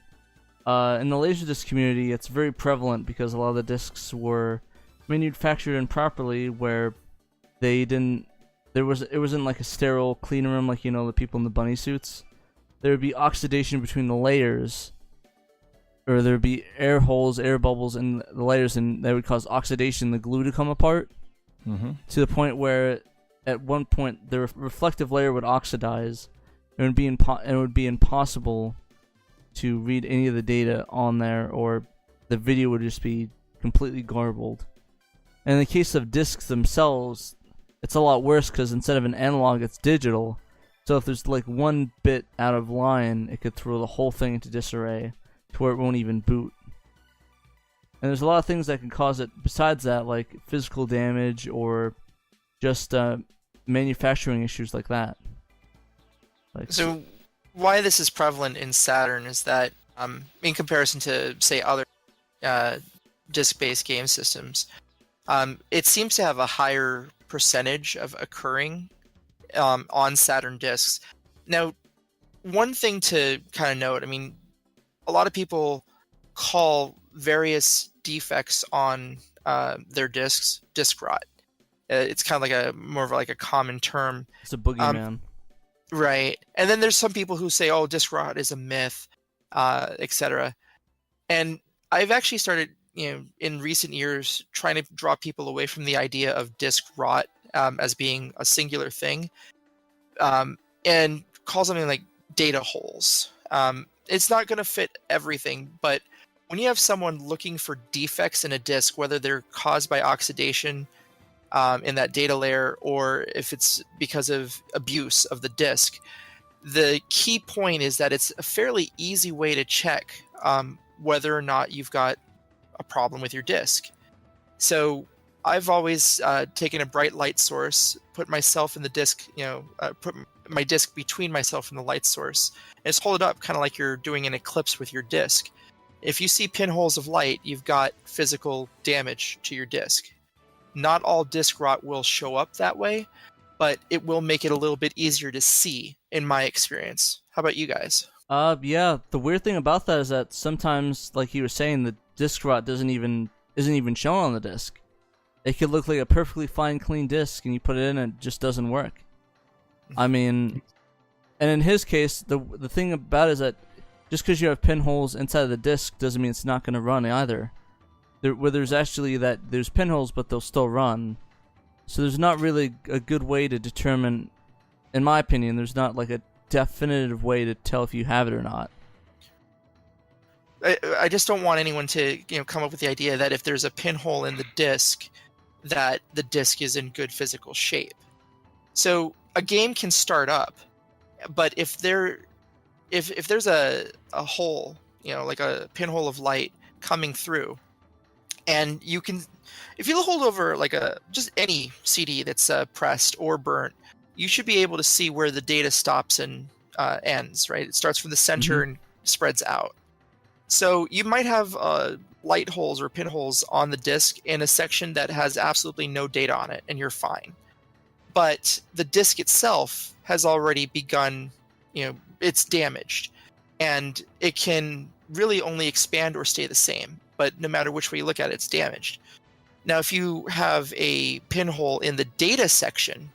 A: In the Laserdisc community, it's very prevalent because a lot of the discs were manufactured improperly, where it wasn't like a sterile clean room like the people in the bunny suits. There would be oxidation between the layers, or there would be air holes, air bubbles in the layers, and that would cause oxidation, the glue to come apart, to the point where at one point the reflective layer would oxidize. It would be impossible to read any of the data on there, or the video would just be completely garbled. And in the case of discs themselves, it's a lot worse because instead of an analog, it's digital. So if there's like one bit out of line, it could throw the whole thing into disarray to where it won't even boot. And there's a lot of things that can cause it besides that, like physical damage or just manufacturing issues like that.
C: So why this is prevalent in Saturn is that, in comparison to, say, other disk-based game systems, it seems to have a higher percentage of occurring on Saturn discs. Now, one thing to kind of note, I mean, a lot of people call various defects on their discs disk rot. It's kind of like more of like a common term.
A: It's a boogeyman.
C: Right. And then there's some people who say, oh, disk rot is a myth, etc. And I've actually started, in recent years, trying to draw people away from the idea of disk rot as being a singular thing, and call something like data holes. It's not going to fit everything, but when you have someone looking for defects in a disk, whether they're caused by oxidation in that data layer, or if it's because of abuse of the disk, the key point is that it's a fairly easy way to check whether or not you've got a problem with your disk. So I've always taken a bright light source, put myself in the disk, put my disk between myself and the light source, and just hold it up kind of like you're doing an eclipse with your disk. If you see pinholes of light, you've got physical damage to your disk. Not all disk rot will show up that way, but it will make it a little bit easier to see, in my experience. How about you guys?
A: Yeah. The weird thing about that is that sometimes, like you were saying, the disk rot isn't even shown on the disk. It could look like a perfectly fine, clean disk, and you put it in, and it just doesn't work. I mean, and in his case, the thing about it is that just because you have pinholes inside of the disk doesn't mean it's not going to run either. There's pinholes, but they'll still run. So there's not really a good way to determine, in my opinion, there's not like a definitive way to tell if you have it or not.
C: I just don't want anyone to come up with the idea that if there's a pinhole in the disk, that the disk is in good physical shape. So a game can start up, but if there's a hole, like a pinhole of light coming through, and you can, if you hold over like just any CD that's pressed or burnt, you should be able to see where the data stops and ends, right? It starts from the center and spreads out. So you might have light holes or pinholes on the disk in a section that has absolutely no data on it, and you're fine. but the disk itself has already begun, it's damaged, and it can really only expand or stay the same, but no matter which way you look at it, it's damaged. Now, if you have a pinhole in the data section,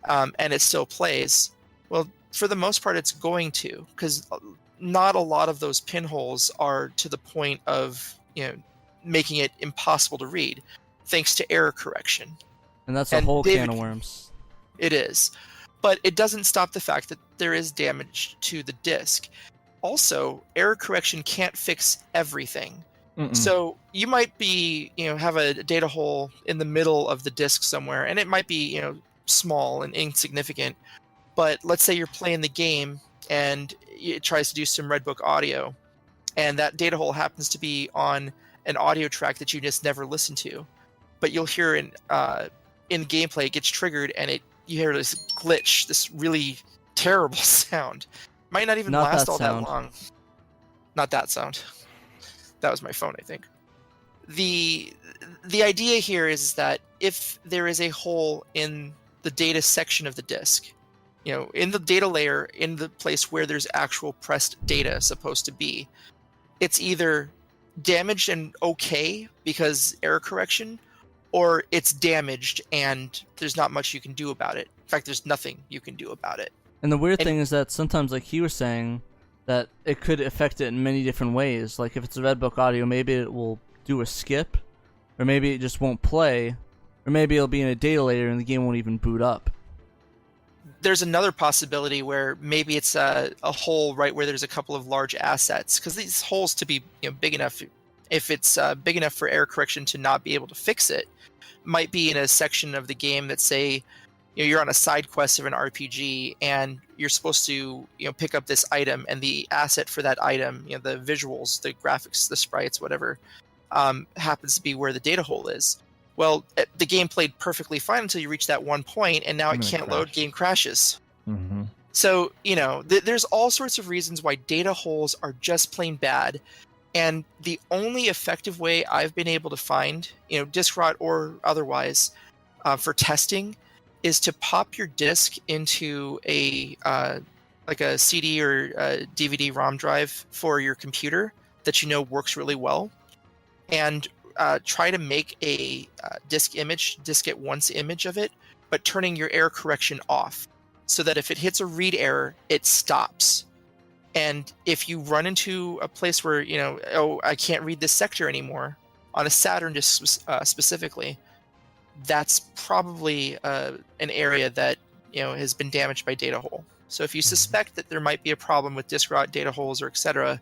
C: and it still plays, well, for the most part, it's going to, because not a lot of those pinholes are to the point of, making it impossible to read, thanks to error correction.
A: And that's a whole can of worms.
C: It is. But it doesn't stop the fact that there is damage to the disk. Also, error correction can't fix everything. Mm-mm. So you might be, have a data hole in the middle of the disk somewhere, and it might be, small and insignificant. But let's say you're playing the game and it tries to do some Redbook audio, and that data hole happens to be on an audio track that you just never listened to. But you'll hear in gameplay, it gets triggered, and you hear this glitch, this really terrible sound. Might not even last all that long. Not that sound. That was my phone, I think. The idea here is that if there is a hole in the data section of the disk, in the data layer, in the place where there's actual pressed data supposed to be, it's either damaged and okay because error correction, or it's damaged and there's not much you can do about it. In fact, there's nothing you can do about it.
A: And the weird thing is that sometimes, like he was saying, that it could affect it in many different ways. Like if it's a Redbook audio, maybe it will do a skip, or maybe it just won't play, or maybe it'll be in a data layer and the game won't even boot up.
C: There's another possibility where maybe it's a hole right where there's a couple of large assets, because these holes to be big enough, if it's big enough for error correction to not be able to fix it, might be in a section of the game that, say, you're on a side quest of an RPG and you're supposed to pick up this item, and the asset for that item, the visuals, the graphics, the sprites, whatever, happens to be where the data hole is. Well, the game played perfectly fine until you reach that one point, and now it can't load, game crashes.
B: Mm-hmm.
C: So, there's all sorts of reasons why data holes are just plain bad. And the only effective way I've been able to find, disk rot or otherwise, for testing is to pop your disk into a CD or a DVD ROM drive for your computer that works really well, and try to make a diskette once image of it, but turning your error correction off, so that if it hits a read error, it stops. And if you run into a place where, I can't read this sector anymore, on a Saturn disk specifically, that's probably an area that, has been damaged by data hole. So if you suspect that there might be a problem with disk rot, data holes, or etc.,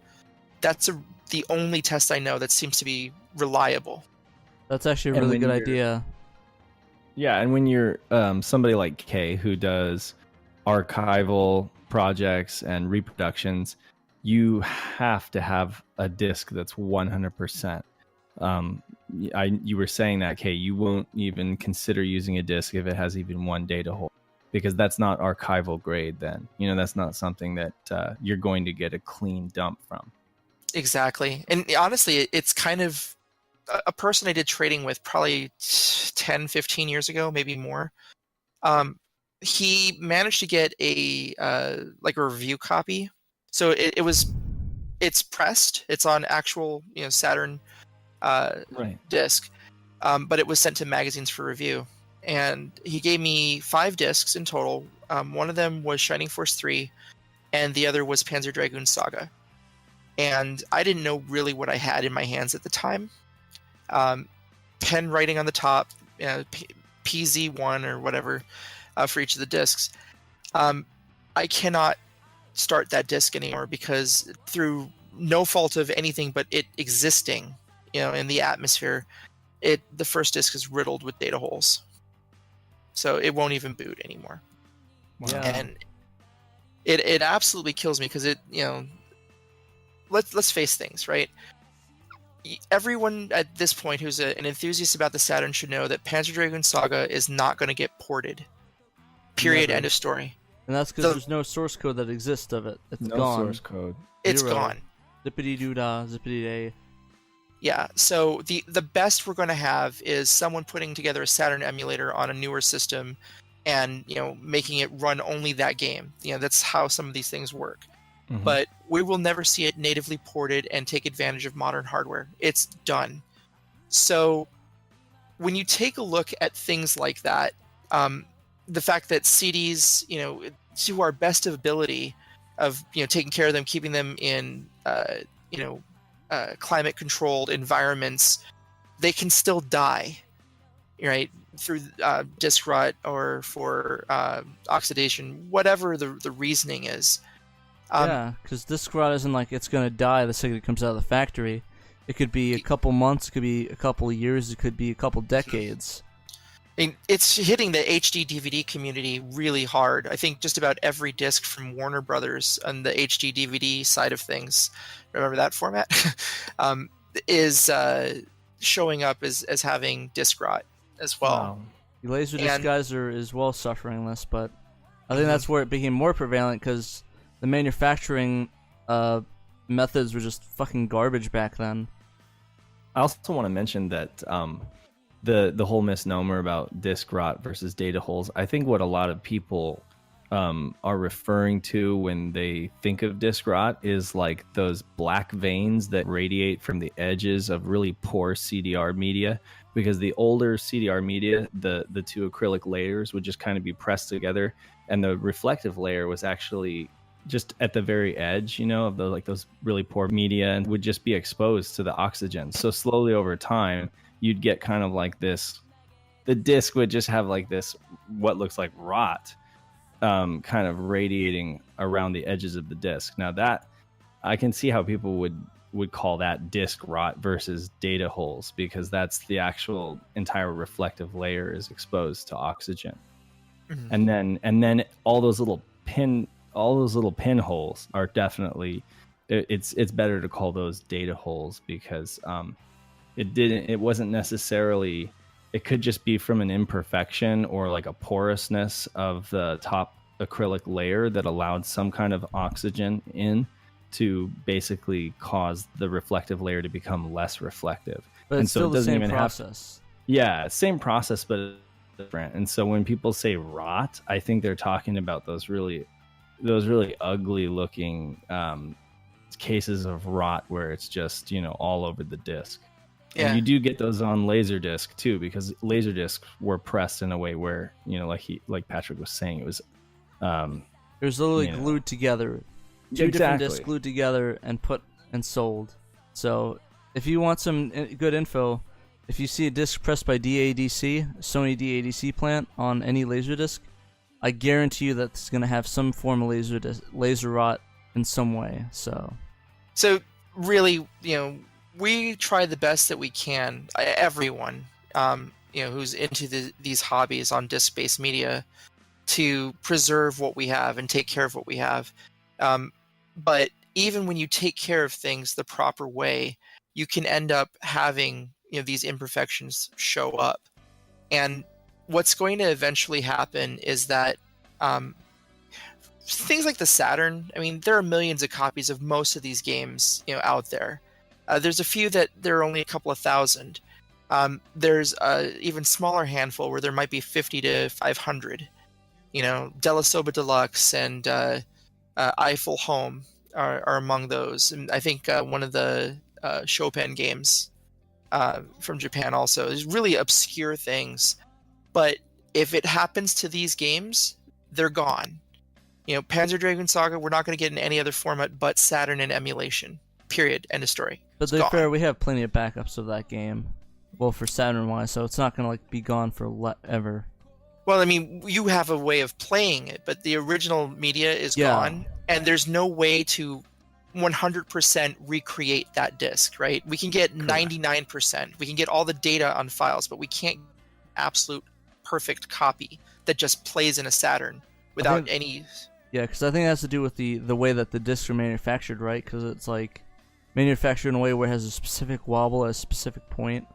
C: that's the only test I know that seems to be reliable.
A: That's actually a really good idea.
B: Yeah, and when you're somebody like Kay who does archival projects and reproductions, you have to have a disk that's 100%. You were saying that, Kay, you won't even consider using a disk if it has even one data hole, because that's not archival grade then. That's not something that you're going to get a clean dump from. Exactly.
C: And honestly, it's kind of a person I did trading with probably 10, 15 years ago, maybe more. He managed to get a review copy. So it's pressed. It's on actual Saturn disc, but it was sent to magazines for review. And he gave me 5 discs in total. One of them was Shining Force 3, and the other was Panzer Dragoon Saga. And I didn't know really what I had in my hands at the time. Pen writing on the top, PZ1 or whatever, for each of the discs. I cannot start that disc anymore because, through no fault of anything but it existing, in the atmosphere, the first disc is riddled with data holes. So it won't even boot anymore.
A: Wow. Yeah.
C: And it absolutely kills me because let's face things, right? Everyone at this point who's an enthusiast about the Saturn should know that Panzer Dragoon Saga is not going to get ported. Period.
A: Never.
C: End of story.
A: And that's because there's no source code that exists of it. It's gone.
B: No source code.
C: It's
A: Zero.
C: gone.
A: Zippity doo dah, zippity day.
C: Yeah. So the best we're going to have is someone putting together a Saturn emulator on a newer system and making it run only that game. That's how some of these things work.
B: Mhm.
C: But we will never see it natively ported and take advantage of modern hardware. It's done. So when you take a look at things like that, the fact that CDs, to our best of ability of taking care of them, keeping them in climate controlled environments, they can still die, right, through disk rot or for oxidation, whatever the reasoning is.
A: Yeah, because disk rot isn't like it's gonna die the second it comes out of the factory. It could be a couple months, it could be a couple of years, it could be a couple decades.
C: I mean, it's hitting the HD DVD community really hard. I think just about every disc from Warner Brothers on the HD DVD side of things, remember that format, is showing up as having disk rot as well.
B: Wow.
A: The Laserdisc guys are as well suffering this, but I think that's where it became more prevalent because the manufacturing methods were just fucking garbage back then.
B: I also want to mention that the whole misnomer about disk rot versus data holes, I think what a lot of people are referring to when they think of disk rot is like those black veins that radiate from the edges of really poor CDR media, because the older CDR media, the two acrylic layers would just kind of be pressed together, and the reflective layer was actually just at the very edge, of those really poor media, and would just be exposed to the oxygen. So slowly over time, you'd get kind of like this, the disc would just have like this, what looks like rot, kind of radiating around the edges of the disc. Now that, I can see how people would call that disc rot versus data holes, because that's the actual entire reflective layer is exposed to oxygen. Mm-hmm. And then all those little pinholes are definitely, it's better to call those data holes, because it wasn't necessarily, it could just be from an imperfection or like a porousness of the top acrylic layer that allowed some kind of oxygen in to basically cause the reflective layer to become less reflective.
A: But it's still the same process.
B: Same process, but different. And so when people say rot, I think they're talking about those really ugly looking cases of rot where it's just all over the disc. Yeah. And you do get those on Laserdisc too, because Laserdiscs were pressed in a way where like Patrick was saying, it was
A: literally glued together. Two different discs glued together and put and sold. So if you want some good info, if you see a disc pressed by DADC, Sony DADC plant on any Laserdisc, I guarantee you that it's going to have some form of laser rot in some way. So really, we try the best that we can. Everyone, who's into these hobbies on disc-based media, to preserve what we have and take care of what we have. But even when you take care of things the proper way, you can end up having these imperfections show up. And what's going to eventually happen is that things like the Saturn, I mean, there are millions of copies of most of these games out there. There's a few that there are only a couple of thousand. There's an even smaller handful where there might be 50 to 500. Della Soba Deluxe and Eiffel Home are among those. And I think one of the Chopin games from Japan also. There's really obscure things. But if it happens to these games, they're gone. Panzer Dragoon Saga, we're not going to get in any other format but Saturn and emulation. Period. End of story. But to be fair, we have plenty of backups of that game. Well, for Saturn-wise, so it's not going to be gone for ever.
C: Well, I mean, you have a way of playing it, but the original media is gone, and there's no way to 100% recreate that disc, right? We can get 99%. We can get all the data on files, but we can't absolute perfect copy that just plays in a Saturn without any...
A: Yeah, because I think it has to do with the way that the discs are manufactured, right? Because it's like manufactured in a way where it has a specific wobble at a specific point.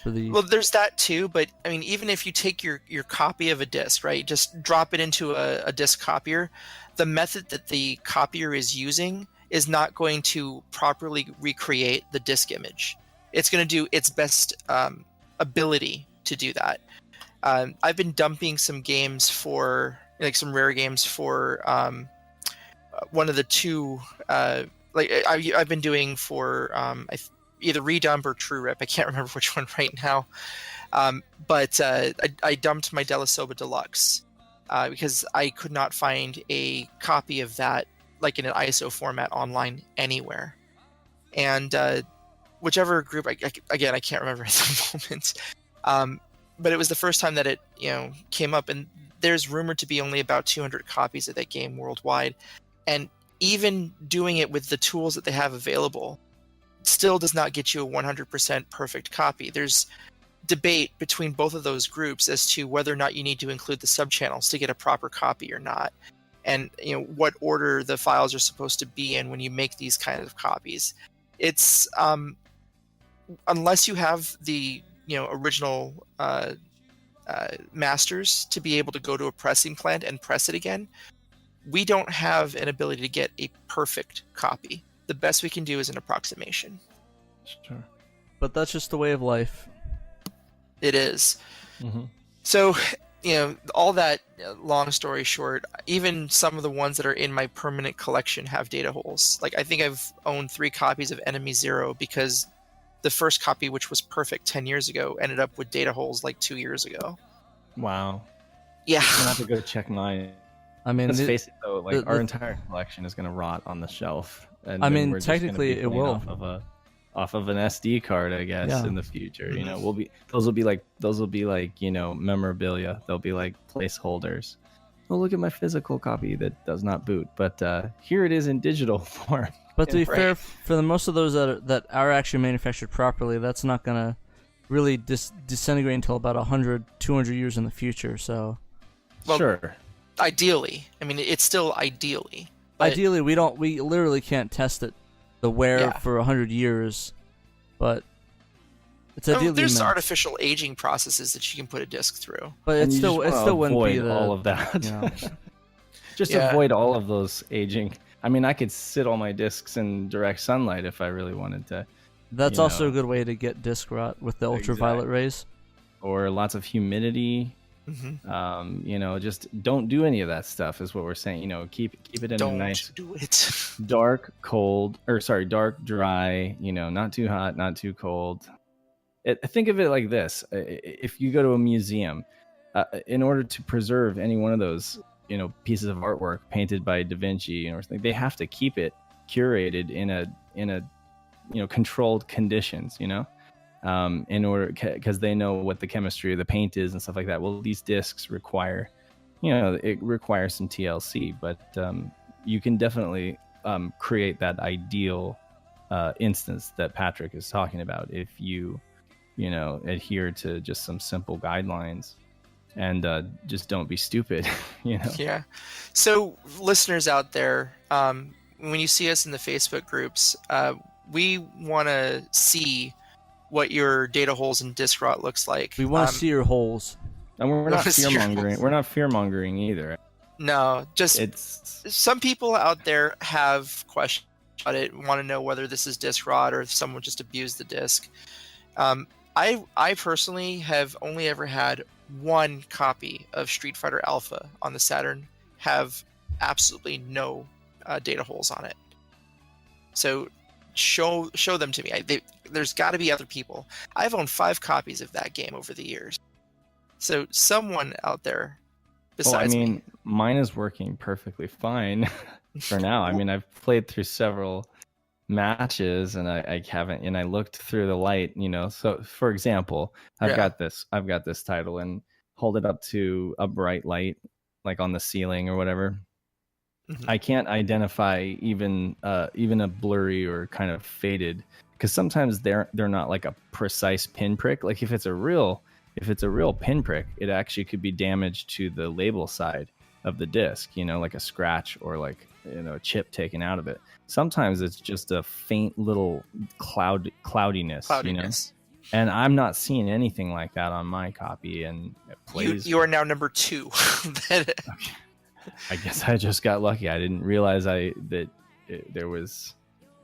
A: Well, there's that too, but I mean, even if you take your copy of a disc, right, just drop it into a disc copier, the method that the copier is using is not going to properly recreate the disc image. It's going to do its best ability to do that.
C: I've been dumping some games for like some rare games for one of the two I've been doing for either redump or true rip. I can't remember which one right now. But I dumped my Delasoba Deluxe because I could not find a copy of that like in an ISO format online anywhere. And whichever group, again, I can't remember at the moment. But it was the first time that it came up, and there's rumored to be only about 200 copies of that game worldwide. And even doing it with the tools that they have available still does not get you a 100% perfect copy. There's debate between both of those groups as to whether or not you need to include the subchannels to get a proper copy or not, and what order the files are supposed to be in when you make these kinds of copies. It's unless you have the original masters to be able to go to a pressing plant and press it again, we don't have an ability to get a perfect copy. The best we can do is an approximation.
B: Sure.
A: But that's just the way of life.
C: It is.
B: Mm-hmm.
C: So, all that, long story short, even some of the ones that are in my permanent collection have data holes. Like, I think I've owned 3 copies of Enemy Zero because the first copy, which was perfect 10 years ago, ended up with data holes like 2 years ago.
B: Wow.
C: Yeah.
B: I'm gonna have to go check mine.
A: I mean,
B: let's face it though, like our entire collection is gonna rot on the shelf. And
A: I
B: then
A: mean,
B: we're just gonna
A: technically
B: be
A: it
B: playing
A: will.
B: Off of an SD card, I guess,
A: Yeah.
B: in the future. Those will be like memorabilia. They'll be like placeholders. Oh, look at my physical copy that does not boot, but here it is in digital form.
A: But to be
C: Right.
A: fair, for the most of those that are actually manufactured properly, that's not gonna really disintegrate until about 100, 200 years in the future. So,
C: Well,
B: Sure.
C: Ideally. I mean, it's still ideally. But
A: ideally, we literally can't test it the wear
C: Yeah.
A: for 100 years, but it's ideally
C: there's
A: meant.
C: artificial aging processes that you can put a disc through.
A: But
B: And
A: it
B: you
A: still
B: just wanna
A: wouldn't be
B: avoid
A: the
B: all of that.
A: you know.
B: Just
C: Yeah.
B: avoid all of those aging. I mean, I could sit all my discs in direct sunlight if I really wanted to,
A: That's
B: You
A: also
B: know.
A: a good way to get disc rot with the ultraviolet rays.
B: or lots of humidity.
C: Mm-hmm.
B: Just don't do any of that stuff is what we're saying. Keep it in a
C: Don't
B: nice
C: do it.
B: dark, dry, not too hot, not too cold. Think of it like this. If you go to a museum, in order to preserve any one of those, pieces of artwork painted by Da Vinci, they have to keep it curated in a controlled conditions, in order, because they know what the chemistry of the paint is and stuff like that. Well, these discs require, it requires some TLC, but you can definitely create that ideal instance that Patrick is talking about if you adhere to just some simple guidelines and just don't be stupid.
C: Yeah. So, listeners out there, when you see us in the Facebook groups, we want to see what your data holes and disk rot looks like.
A: We want to see your holes.
B: And we're not
C: Those are your
B: fear-mongering.
C: holes.
B: We're not fear-mongering either.
C: No, just
B: It's
C: some people out there have questions about it, want to know whether this is disk rot or if someone just abused the disk. I personally have only ever had one copy of Street Fighter Alpha on the Saturn have absolutely no data holes on it. So show them to me. There's got to be other people. I've owned 5 copies of that game over the years. So someone out there besides me.
B: Mine is working perfectly fine for now. I've played through several matches and I haven't, and I looked through the light, so for example, I've got this title and hold it up to a bright light like on the ceiling or whatever.
C: Mhm.
B: I can't identify even a blurry or kind of faded, because sometimes they're not like a precise pinprick. Like if it's a real pinprick, it actually could be damage to the label side of the disc, like a scratch or like a chip taken out of it. Sometimes it's just a faint little cloudiness. And I'm not seeing anything like that on my copy, and it plays.
C: You are now number 2.
B: I guess I just got lucky. I didn't realize I didn't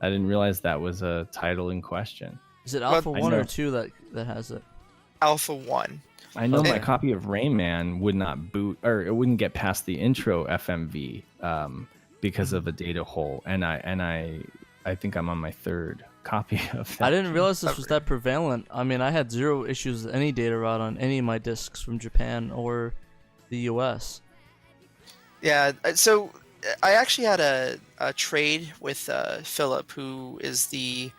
B: realize that was a title in question.
A: Is it Alpha
C: Well,
A: 1
B: I
A: or
B: know.
A: 2 that has it?
C: Alpha 1.
B: I know
A: Okay.
B: my copy of Rayman would not boot, or it wouldn't get past the intro FMV because of a data hole, and I think I'm on my third copy of that.
A: I didn't realize this was that prevalent. I mean, I had zero issues with any data route on any of my discs from Japan or the US.
C: Yeah, so I actually had a trade with Philip, who is the,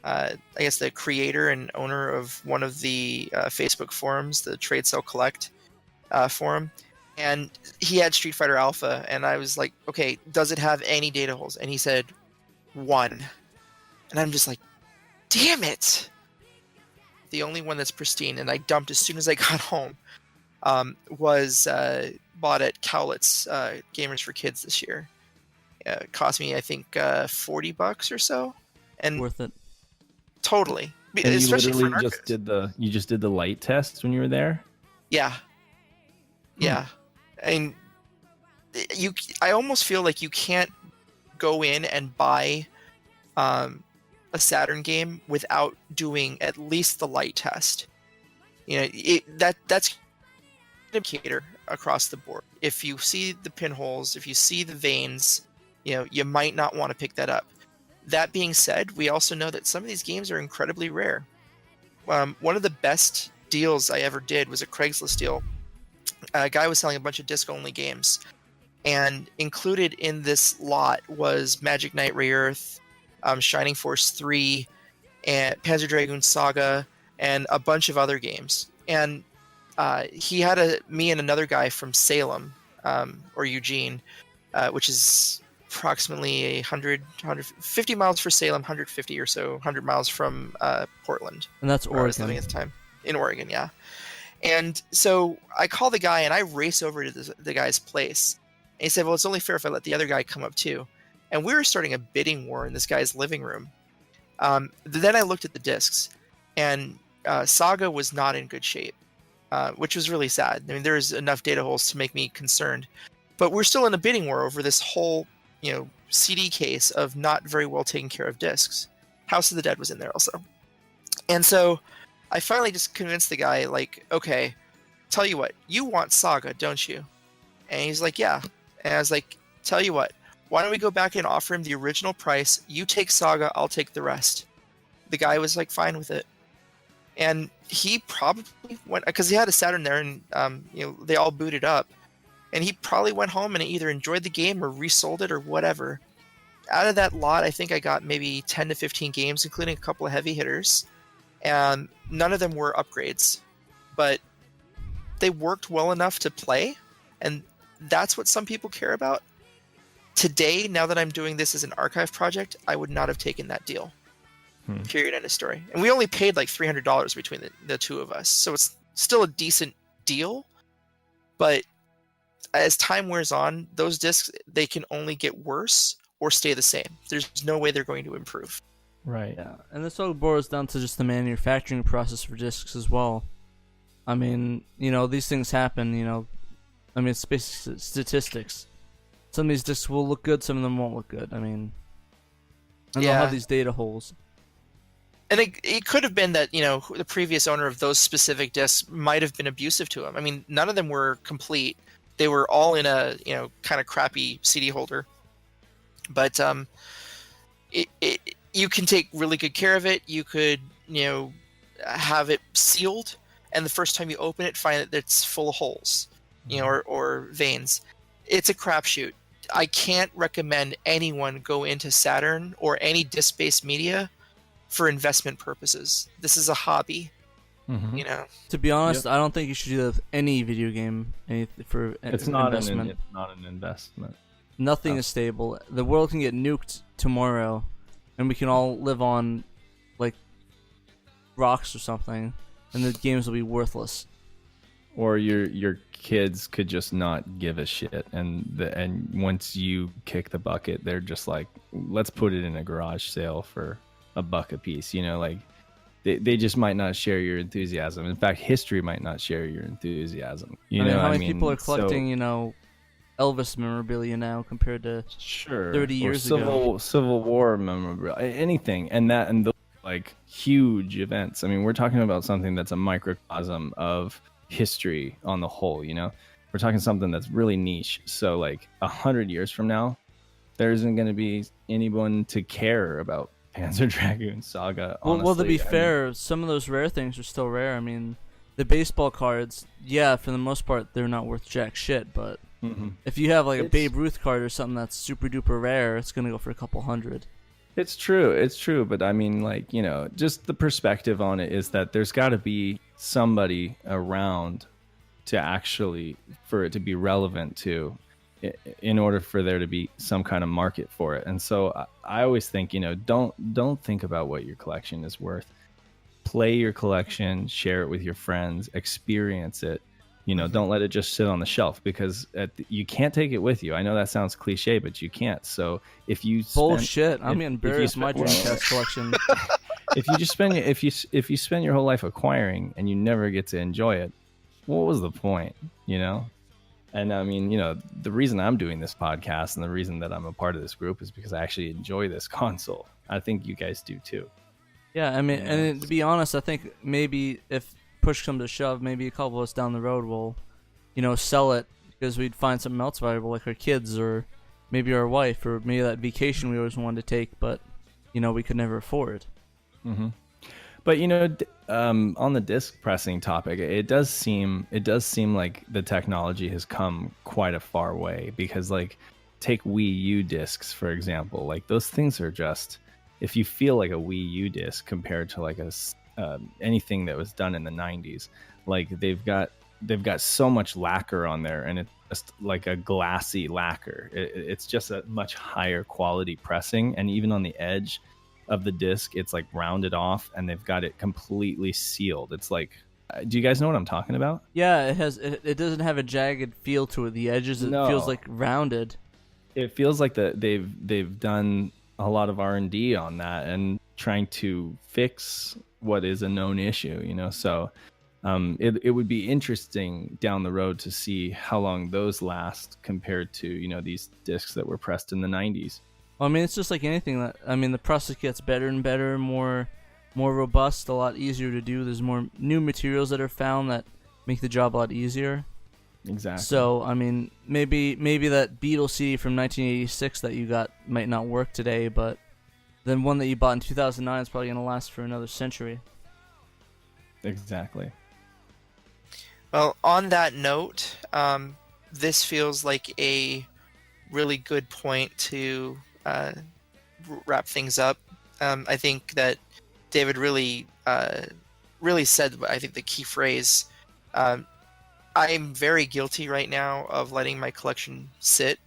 C: I guess, the creator and owner of one of the Facebook forums, the Trade Sell Collect forum. And he had Street Fighter Alpha, and I was like, okay, does it have any data holes? And he said, one. And I'm just like, damn it! The only one that's pristine, and I dumped as soon as I got home, was bought at Cowlitz Gamers for Kids this year. It cost me, I think, $40 or so, and
A: Worth it.
C: totally.
B: And you
C: Especially for
B: literally
C: narcos.
B: just did the light test when you were there.
C: Yeah. Yeah. And I almost feel like you can't go in and buy a Saturn game without doing at least the light test. You know, that's an indicator across the board. If you see the pinholes, if you see the veins, you know, you might not want to pick that up. That being said, we also know that some of these games are incredibly rare. One of the best deals I ever did was a Craigslist deal. A guy was selling a bunch of disc-only games, and included in this lot was Magic Knight Rayearth, Shining Force 3, and Panzer Dragoon Saga, and a bunch of other games. And he had me and another guy from Salem, or Eugene, which is approximately 150 miles for Salem, 150 or so, 100 miles from Portland.
A: And that's
C: Where I was living
A: Oregon.
C: at the time. In Oregon, yeah. And so I call the guy and I race over to the guy's place. And he said, well, it's only fair if I let the other guy come up too. And we were starting a bidding war in this guy's living room. Then I looked at the discs, and Saga was not in good shape, which was really sad. I mean, there's enough data holes to make me concerned. But we're still in a bidding war over this whole, you know, CD case of not very well taken care of discs. House of the Dead was in there also. And so I finally just convinced the guy, like, okay, tell you what, you want Saga, don't you? And he's like, yeah. And I was like, tell you what, why don't we go back and offer him the original price? You take Saga, I'll take the rest. The guy was like fine with it. And he probably went, because he had a Saturn there, and you know, they all booted up. And he probably went home and either enjoyed the game or resold it or whatever. Out of that lot, I think I got maybe 10 to 15 games, including a couple of heavy hitters. And none of them were upgrades, but they worked well enough to play, and that's what some people care about. Today, now that I'm doing this as an archive project, I would not have taken that deal. Period, end of story. And we only paid like $300 between the two of us, so it's still a decent deal. But as time wears on, those discs, they can only get worse or stay the same. There's no way they're going to improve.
B: Right.
A: Yeah, and this all boils down to just the manufacturing process for discs as well. I mean, you know, these things happen, you know. I mean, it's basically statistics. Some of these discs will look good, some of them won't look good. I mean, and they'll have these data holes.
C: And it could have been that, you know, the previous owner of those specific discs might have been abusive to him. I mean, none of them were complete. They were all in a, you know, kind of crappy CD holder. But you can take really good care of it. You could, you know, have it sealed, and the first time you open it, find that it's full of holes, you know, or veins. It's a crapshoot. I can't recommend anyone go into Saturn or any disc-based media for investment purposes. This is a hobby, you know.
A: To be honest, I don't think you should do that with any video game.
B: It's not
A: investment.
B: it's not an investment.
A: Nothing is stable. The world can get nuked tomorrow, and we can all live on, like, rocks or something, and the games will be worthless.
B: Or your kids could just not give a shit, and once you kick the bucket, they're just like, let's put it in a garage sale for $1 a piece. You know, like they just might not share your enthusiasm. In fact, history might not share your enthusiasm. You know,
A: how many people are collecting, you know, Elvis memorabilia now compared to 30 years ago?
B: Civil War memorabilia, anything, and those like huge events. I mean, we're talking about something that's a microcosm of history on the whole. We're talking something that's really niche. So like 100 years from now, there isn't going to be anyone to care about Panzer Dragoon Saga. Honestly,
A: well, to be fair, some of those rare things are still rare. I mean, the baseball cards, yeah, for the most part, they're not worth jack shit. But if you have like a Babe Ruth card or something that's super duper rare, it's gonna go for a couple hundred.
B: It's true. But I mean, like, just the perspective on it is that there's got to be somebody around to actually, for it to be relevant to, in order for there to be some kind of market for it. And so I always think, don't think about what your collection is worth. Play your collection, share it with your friends, experience it. Don't let it just sit on the shelf, because you can't take it with you. I know that sounds cliche, but you can't. So if you
A: bullshit, I'm getting buried with my Dreamcast collection.
B: If you spend your whole life acquiring and you never get to enjoy it, what was the point? And I mean, the reason I'm doing this podcast and the reason that I'm a part of this group is because I actually enjoy this console. I think you guys do too.
A: Yeah, I mean, and to be honest, I think maybe if push comes to shove, maybe a couple of us down the road will, sell it because we'd find something else valuable, like our kids or maybe our wife or maybe that vacation we always wanted to take, but we could never afford.
B: Mm-hmm. But on the disc pressing topic, it does seem like the technology has come quite a far way, because like take Wii U discs for example, like those things are just, if you feel like a Wii U disc compared to like anything that was done in the 90s, like they've got so much lacquer on there, and it's just like a glassy lacquer. It's just a much higher quality pressing, and even on the edge of the disc, it's like rounded off, and they've got it completely sealed. It's like, do you guys know what I'm talking about?
A: Yeah, it doesn't have a jagged feel to it. The edges, it feels like rounded. It
B: feels like they've done a lot of R&D on that and trying to fix what is a known issue, so it would be interesting down the road to see how long those last compared to these discs that were pressed in the 90s.
A: Well, I mean, it's just like anything. The process gets better and better, more robust, a lot easier to do. There's more new materials that are found that make the job a lot easier.
B: Exactly.
A: So, I mean, maybe that Beatles CD from 1986 that you got might not work today, but then one that you bought in 2009 is probably going to last for another century.
B: Exactly.
C: Well, on that note, this feels like a really good point to wrap things up. I think that David really said, I think, the key phrase. I'm very guilty right now of letting my collection sit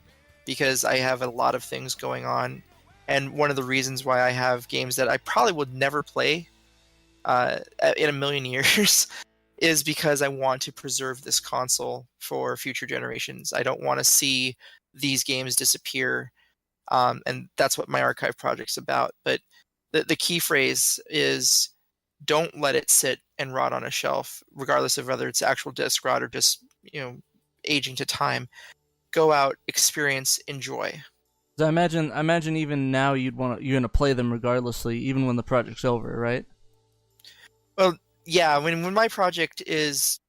C: because I have a lot of things going on. And one of the reasons why I have games that I probably would never play in a million years is because I want to preserve this console for future generations. I don't want to see these games disappear. And that's what my archive project's about. But the key phrase is, don't let it sit and rot on a shelf, regardless of whether it's actual disc rot or just aging to time. Go out, experience, enjoy.
A: So I imagine even now you're gonna play them regardlessly, even when the project's over, right?
C: Well, yeah. When my project is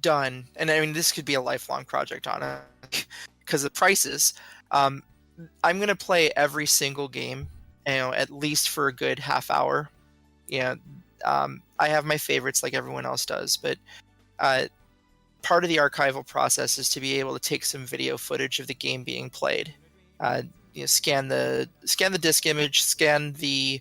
C: done, and I mean this could be a lifelong project on it, because the prices. I'm gonna play every single game, at least for a good half hour. I have my favorites like everyone else does, but part of the archival process is to be able to take some video footage of the game being played. Scan the disk image, scan the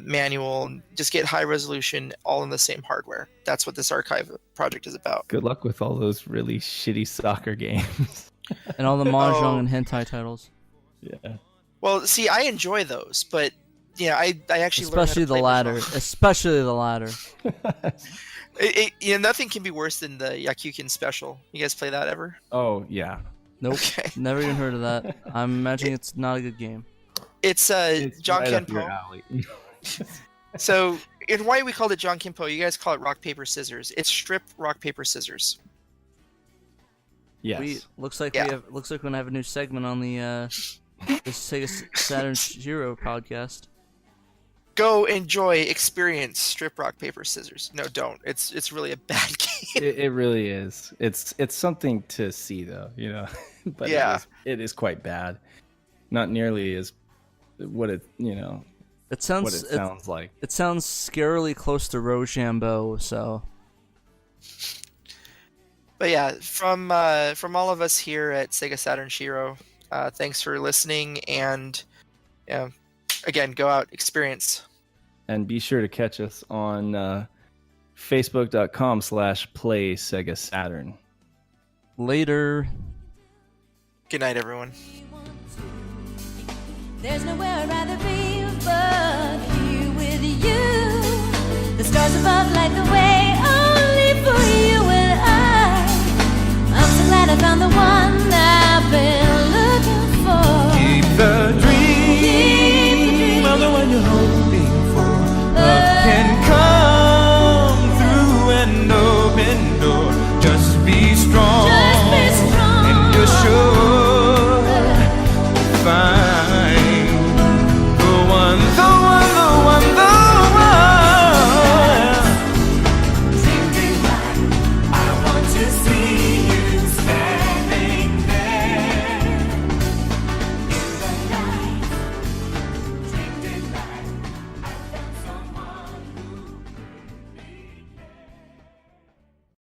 C: manual, just get high resolution all in the same hardware. That's what this archive project is about.
B: Good luck with all those really shitty soccer games.
A: And all the mahjong and hentai titles.
B: Yeah.
C: Well, see, I enjoy those, but I actually
A: especially the latter. Especially the latter.
C: Nothing can be worse than the Yakukin special. You guys play that ever?
B: Oh yeah.
A: Nope.
C: Okay.
A: Never even heard of that. I'm imagining it's not a good game.
C: It's John
B: right
C: Kenpo. So in Hawaii we called it John Kenpo. You guys call it rock paper scissors. It's strip rock paper scissors.
B: Yes.
A: Looks like we're gonna have a new segment on the SEGA Saturn Hero podcast.
C: Go enjoy, experience strip rock paper scissors. No, don't. It's really a bad
B: It really is. It's something to see, though, you know. But
C: Yeah.
B: it is quite bad. Not nearly as what it
A: It sounds
B: what it sounds like.
A: It sounds scarily close to Rochambeau, so.
C: But yeah, from all of us here at Sega Saturn Shiro, thanks for listening, and yeah, again, go out, experience.
B: And be sure to catch us on Facebook.com/play Sega Saturn.
A: Later.
C: Good night, everyone.
D: There's nowhere I'd rather be but here with you. The stars above light the way only for you and I. I'm so glad I found the one.